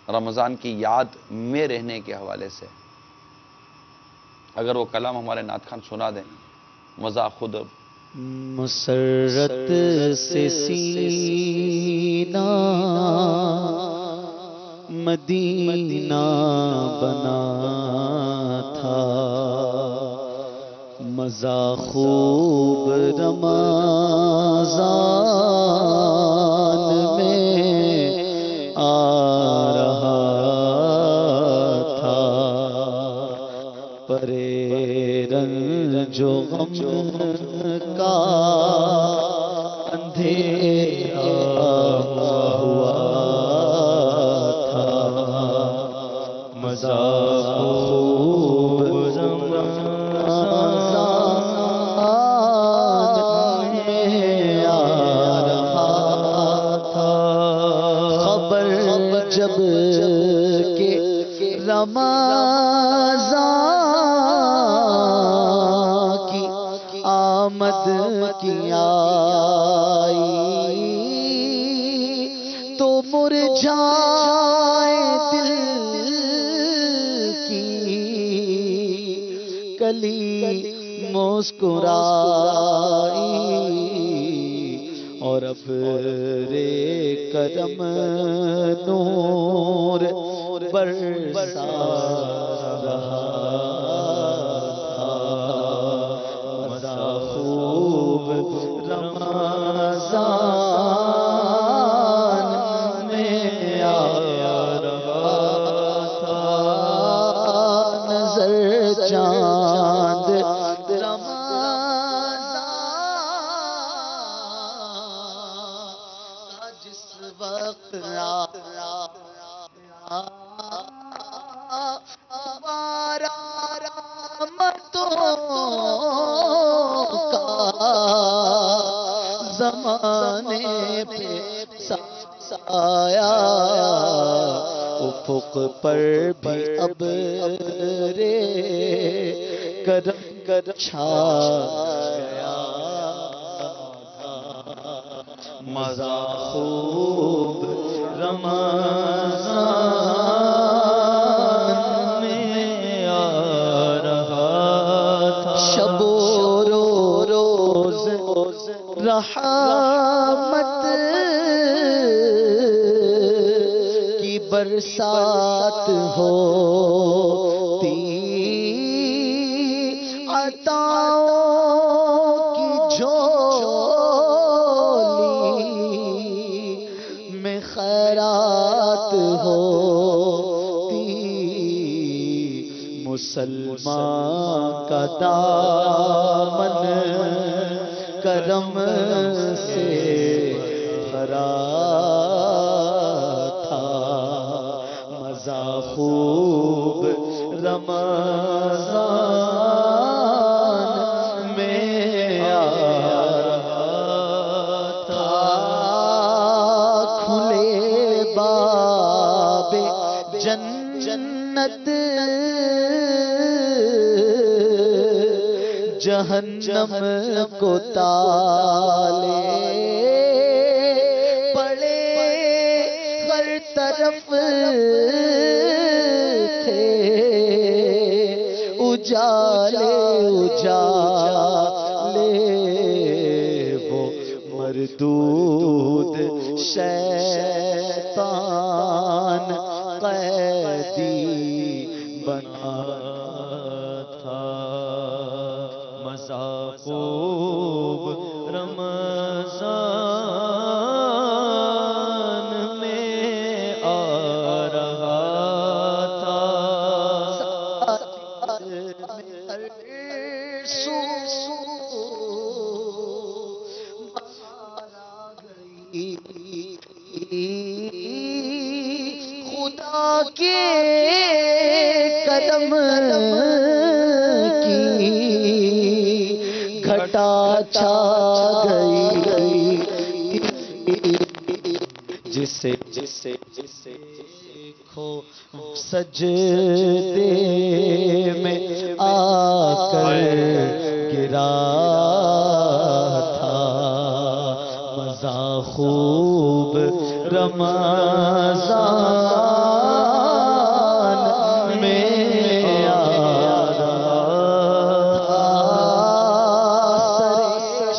رمضان کی یاد میں رہنے کے حوالے سے، اگر وہ کلام ہمارے نعت خان سنا دیں، مزہ خود۔ مسرت سے سینہ مدینہ بنا تھا، مزہ خوب رمضان میں آ رہا تھا، پرے رنج و غم کا اندھیرا ہوا تھا، مزہ خوب جب کہ رمضان کی آمد کی آئی تو مرجھائے دل کی کلی مسکرائی، اور ابرِ کرم نور برسا رہا تھا، مزہ خوب رمضان میں آ رہا تھا، نظر چاند زمانے پہ سایہ، افق پر بھی اب رے کرم چھایا، مزہ خوب رمضان میں آ رہا تھا، شب و روز رحمت کی برسات ہوتی، عطاؤں کی جھولی میں خیرات ہوتی، مسلمان کا دامن کرم سے بھرا تھا، مزہ خوب رمضان میں آ رہا تھا، کھلے باب جنت جہنم کو تالے پڑے ہر طرف تھے اجالے اجالے وہ مردود شیطان قیدی بنا تھا مزہ خوب رمضان میں آ رہا تھا خدا کے قدم کی گھٹا چھا گئی جسے دیکھو سجدے میں آ کر گرا تھا مزہ خوب رمضان میں آ رہا تھا سر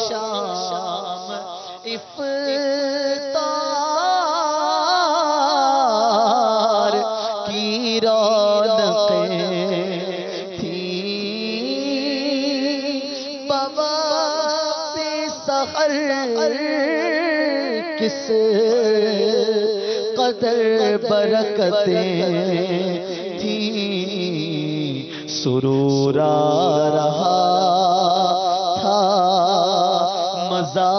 شام افطار کی رونقیں تھیں بابا پہ سحر کس قدر برکتیں تھیں سرور آ رہا تھا مزہ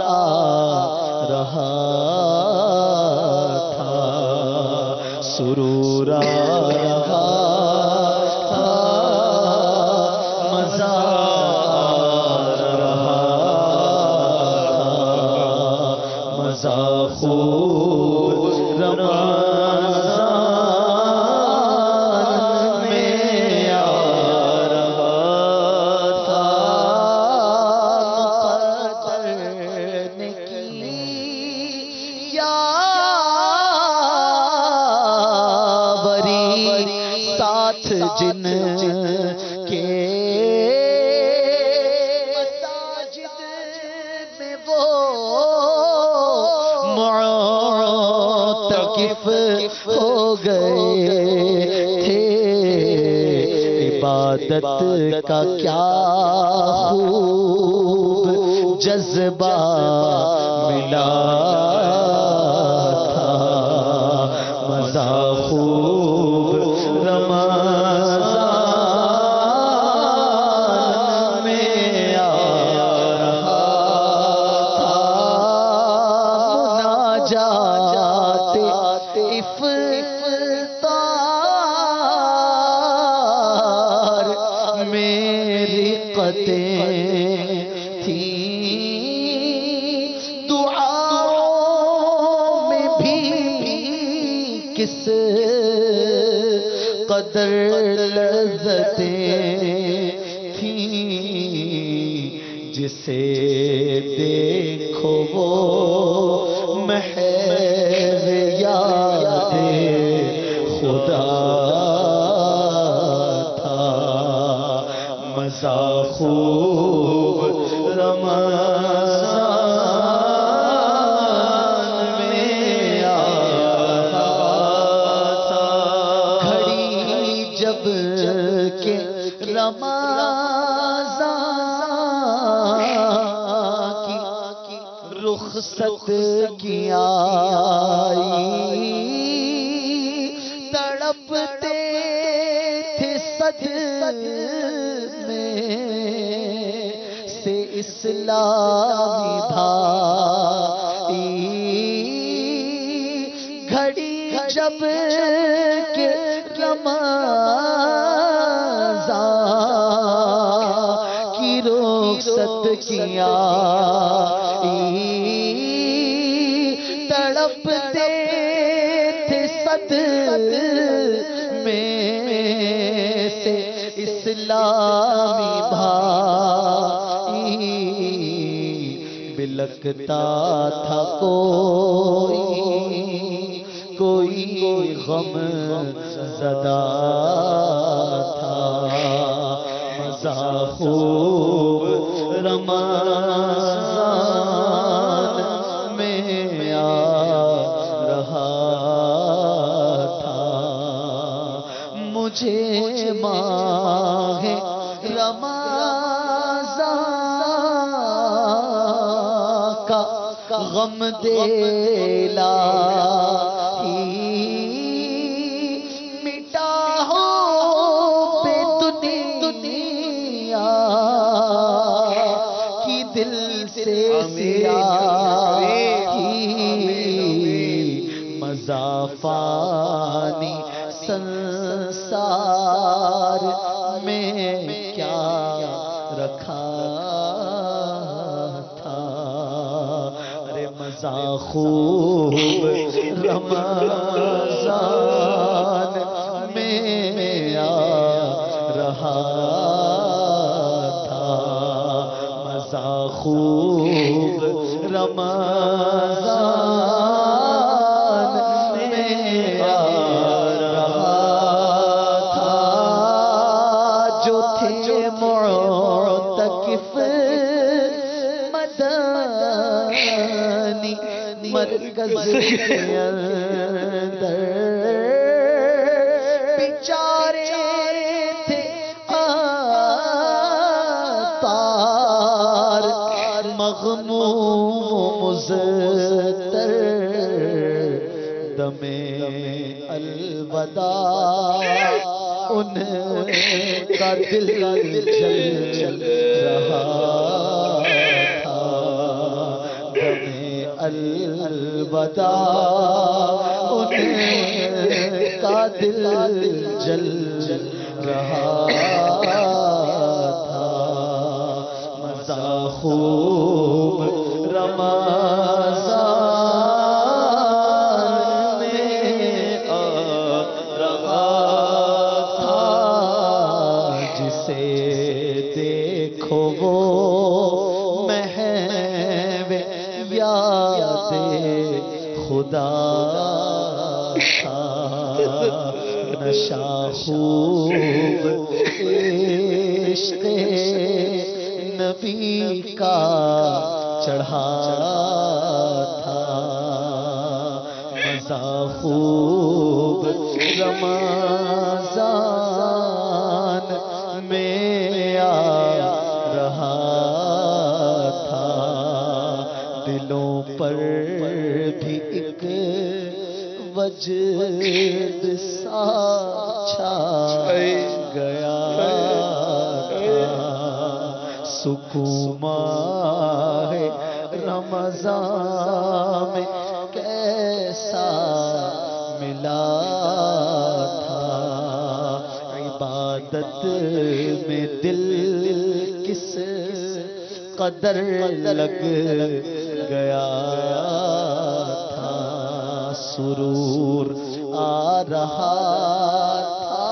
آ رہا تھا سرور آ رہا تھا مزہ مزہ خوب رمضان میں آ رہا تھا مقدر نے کی یا بری ساتھ جن کے مساجد میں وہ معتکف ہو گئے تھے عبادت کا کیا خوب جذبہ ملا تھا مزہ خوب رمضان میں آ رہا تھا مناجات افطار میری قطیں تھیں دعاؤں میں بھی کس قدر لذتیں تھیں جسے دیکھو وہ محض یاد خدا تھا مزہ خوب رمضان میں آ رہا تھا گھڑی جب کہ رمضان کی رخصت کی آئی تڑپتے تھے صدمے سے اسلامی بھائی گھڑی جب کہ رمضان کی رخصت کی آئی تڑپتے تھے صدمے سے اسلامی بھائی لگتا تھا کوئی غم زدہ تھا مزہ خوب رمضان میں آ رہا تھا مجھے ماہ رمضان کا غم دلا مٹا ہو بے دنیا کی دل سے سیاہی مزہ فانی سنسار میں کیا رکھا تھا ارے مزہ خوب رمضان میں آ رہا تھا مزہ خوب رمضان میں آ رہا تھا جو تھے معتکف مدنی مرکز کے اندر بیچارے تھے آتار مغموم مزتر دم الوداع ان کا دل جل رہا تھا دم الوداع ان کا دل جل رہا تھا مزہ خوب رمضان میں آ رہا تھا جسے دیکھو وہ محو یاد خدا تھا نشہ خوب عشق نبی کا چڑھا تھا مزہ خوب رمضان میں آ رہا تھا دلوں پر بھی ایک وجد سا چھا گیا سکون ماہ رمضان میں کیسا ملا تھا عبادت میں دل کس قدر لگ گیا تھا سرور آ رہا تھا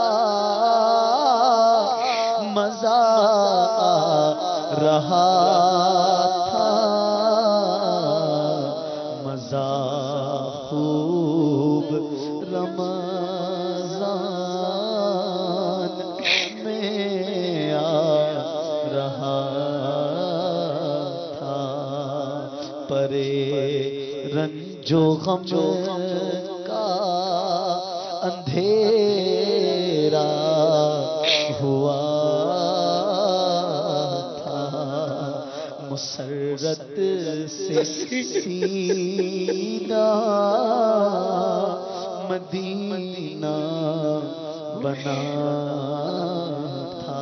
مزہ آ رہا تھا مزہ خوب رمضان میں آ رہا تھا پرے رنج و غم کا اندھیرا ہوا مسرت سے سینہ مدینہ بنا تھا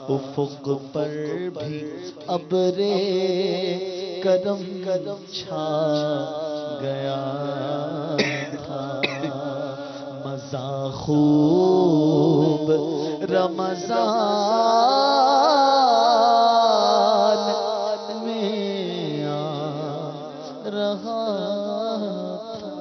افق پر بھی ابر کرم چھا گیا تھا مزہ خوب رمضان میں آ رہا تھا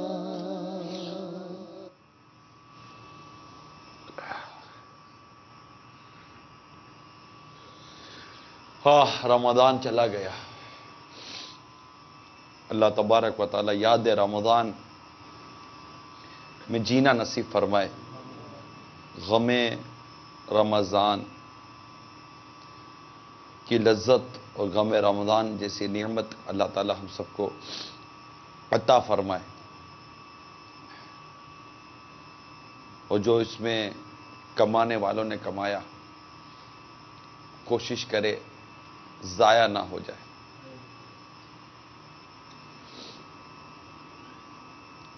رمضان چلا گیا اللہ تبارک و تعالی یاد رمضان میں جینا نصیب فرمائے. غم رمضان کی لذت اور غم رمضان جیسی نعمت اللہ تعالی ہم سب کو عطا فرمائے. اور جو اس میں کمانے والوں نے کمایا کوشش کرے ضائع نہ ہو جائے.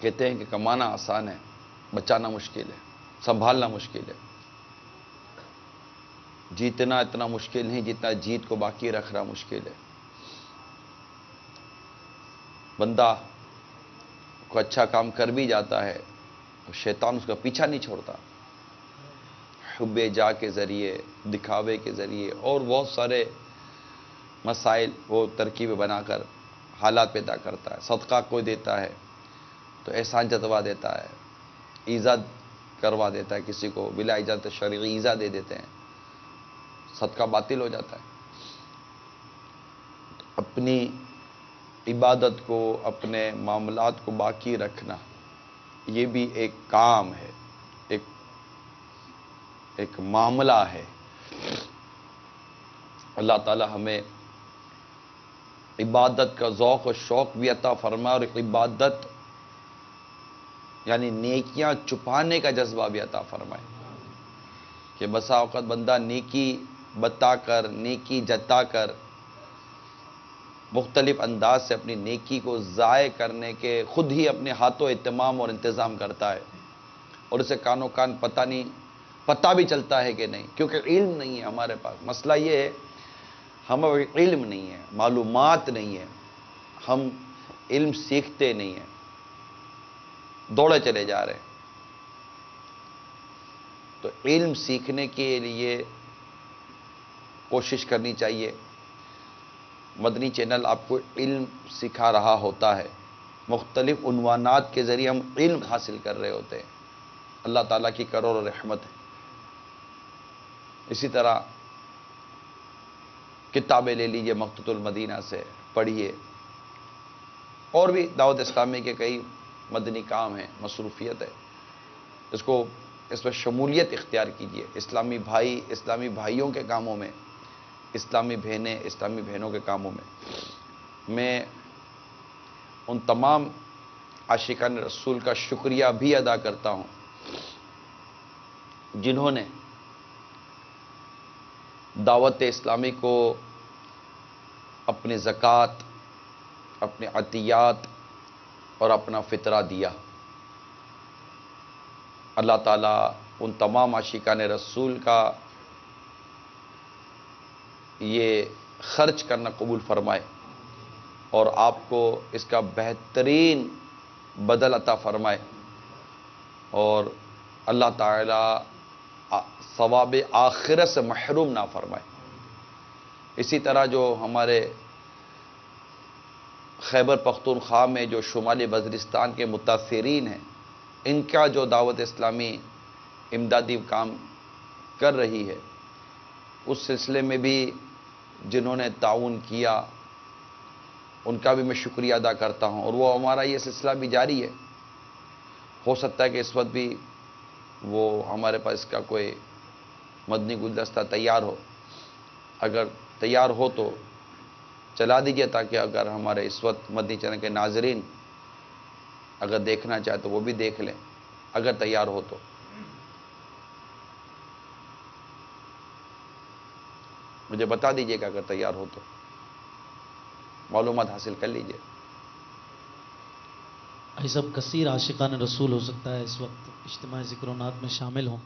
کہتے ہیں کہ کمانا آسان ہے، بچانا مشکل ہے، سنبھالنا مشکل ہے. جیتنا اتنا مشکل نہیں جتنا جیت کو باقی رکھنا مشکل ہے. بندہ کو اچھا کام کر بھی جاتا ہے تو شیطان اس کا پیچھا نہیں چھوڑتا. حب جا کے ذریعے، دکھاوے کے ذریعے اور بہت سارے مسائل وہ ترکیبیں بنا کر حالات پیدا کرتا ہے. صدقہ کوئی دیتا ہے تو احسان جتوا دیتا ہے، ایذا کروا دیتا ہے، کسی کو بلا اجازت شرعی ایذا دے دیتے ہیں، صدقہ باطل ہو جاتا ہے. اپنی عبادت کو، اپنے معاملات کو باقی رکھنا یہ بھی ایک کام ہے، ایک معاملہ ہے. اللہ تعالی ہمیں عبادت کا ذوق و شوق بھی عطا فرمائے اور عبادت یعنی نیکیاں چھپانے کا جذبہ بھی عطا فرمائے. کہ بسا اوقات بندہ نیکی بتا کر، نیکی جتا کر، مختلف انداز سے اپنی نیکی کو ضائع کرنے کے خود ہی اپنے ہاتھوں اہتمام اور انتظام کرتا ہے، اور اسے کانوں کان پتہ بھی چلتا ہے کہ نہیں، کیونکہ علم نہیں ہے ہمارے پاس. مسئلہ یہ ہے ہمیں علم نہیں ہے، معلومات نہیں ہے، ہم علم سیکھتے نہیں ہیں، دوڑے چلے جا رہے ہیں. تو علم سیکھنے کے لیے کوشش کرنی چاہیے. مدنی چینل آپ کو علم سکھا رہا ہوتا ہے، مختلف عنوانات کے ذریعے ہم علم حاصل کر رہے ہوتے ہیں. اللہ تعالیٰ کی کروڑ رحمت ہے. اسی طرح کتابیں لے لیجئے مقتوط المدینہ سے پڑھیے، اور بھی دعوت اسلامی کے کئی مدنی کام ہیں، مصروفیت ہے، اس پر شمولیت اختیار کیجیے. اسلامی بھائی، اسلامی بھائیوں کے کاموں میں، اسلامی بہنیں، اسلامی بہنوں کے کاموں میں ان تمام عاشقان رسول کا شکریہ بھی ادا کرتا ہوں جنہوں نے دعوت اسلامی کو اپنی زکوٰۃ، اپنے عطیات اور اپنا فطرہ دیا. اللہ تعالیٰ ان تمام عاشقان رسول کا یہ خرچ کرنا قبول فرمائے اور آپ کو اس کا بہترین بدل عطا فرمائے، اور اللہ تعالیٰ ثواب آخرت سے محروم نہ فرمائے. اسی طرح جو ہمارے خیبر پختونخوا میں جو شمالی وزیرستان کے متاثرین ہیں، ان کا جو دعوت اسلامی امدادی کام کر رہی ہے، اس سلسلے میں بھی جنہوں نے تعاون کیا ان کا بھی میں شکریہ ادا کرتا ہوں. اور وہ ہمارا یہ سلسلہ بھی جاری ہے. ہو سکتا ہے کہ اس وقت بھی وہ ہمارے پاس اس کا کوئی مدنی گلدستہ تیار ہو. اگر تیار ہو تو چلا دیجئے، تاکہ اگر ہمارے اس وقت مدنی چینل کے ناظرین اگر دیکھنا چاہے تو وہ بھی دیکھ لیں، اگر تیار ہو تو. مجھے بتا دیجئے کہ اگر تیار ہو تو معلومات حاصل کر لیجئے. بھائی صاحب، کثیر عاشقان رسول ہو سکتا ہے اس وقت اجتماع ذکر و نات میں شامل ہوں،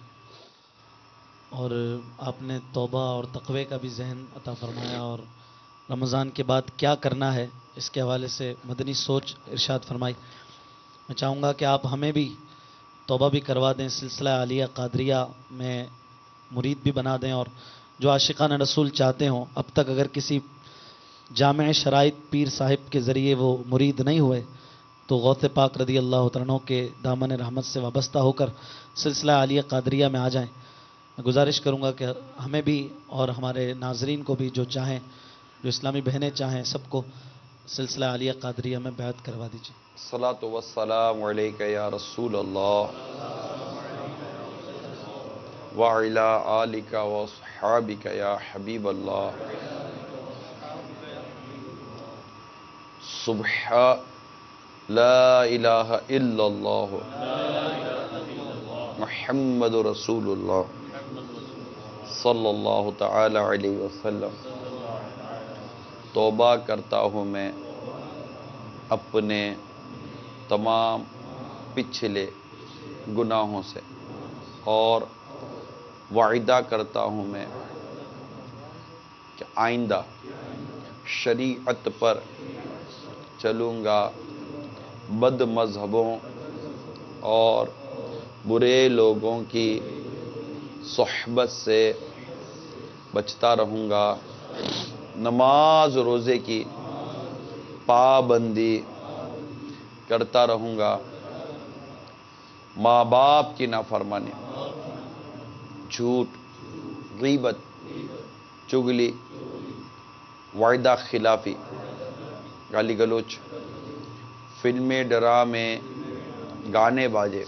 اور آپ نے توبہ اور تقوی کا بھی ذہن عطا فرمایا، اور رمضان کے بعد کیا کرنا ہے اس کے حوالے سے مدنی سوچ ارشاد فرمائی. میں چاہوں گا کہ آپ ہمیں بھی توبہ بھی کروا دیں، سلسلہ عالیہ قادریہ میں مرید بھی بنا دیں، اور جو عاشقان رسول چاہتے ہوں، اب تک اگر کسی جامع شرائط پیر صاحب کے ذریعے وہ مرید نہیں ہوئے تو غوث پاک رضی اللہ تعالیٰ عنہ کے دامن رحمت سے وابستہ ہو کر سلسلہ عالیہ قادریہ میں آ جائیں. میں گزارش کروں گا کہ ہمیں بھی اور ہمارے ناظرین کو بھی جو چاہیں، جو اسلامی بہنیں چاہیں، سب کو سلسلہ عالیہ قادریہ میں بیعت کروا دیجیے. الصلاۃ والسلام علیک یا رسول اللہ وعلی آلک واصحابک یا حبیب اللہ. صبح لا الہ الا اللہ محمد رسول اللہ صلی اللہ تعالی علیہ وسلم. توبہ کرتا ہوں میں اپنے تمام پچھلے گناہوں سے اور وعدہ کرتا ہوں میں کہ آئندہ شریعت پر چلوں گا، بد مذہبوں اور برے لوگوں کی صحبت سے بچتا رہوں گا، نماز روزے کی پابندی کرتا رہوں گا، ماں باپ کی نافرمانی، جھوٹ، غیبت، چغلی، وعدہ خلافی، گالی گلوچ، فلمیں، ڈرامے، گانے باجے،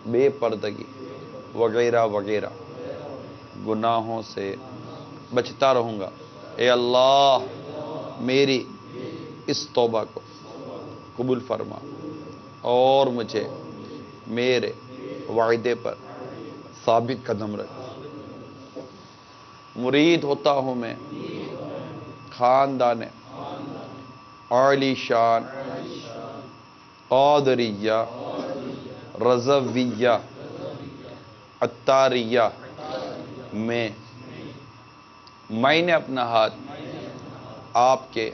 بے پردگی وغیرہ وغیرہ گناہوں سے بچتا رہوں گا. اے اللہ میری اس توبہ کو قبول فرما اور مجھے میرے وعدے پر ثابت قدم رکھ. مرید ہوتا ہوں میں خاندان عالی شان قادریہ رضویہ عطاریہ میں نے اپنا ہاتھ آپ کے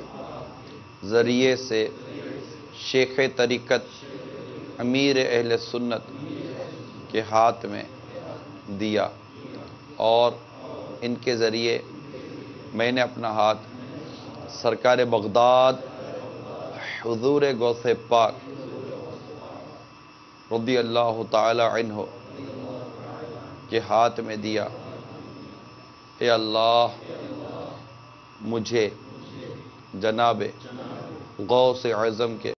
ذریعے سے شیخ طریقت امیر اہل سنت کے ہاتھ میں دیا اور ان کے ذریعے میں نے اپنا ہاتھ سرکار بغداد حضور غوث پاک رضی اللہ تعالی عنہ کے ہاتھ میں دیا. اے اللہ مجھے جناب غوث اعظم کے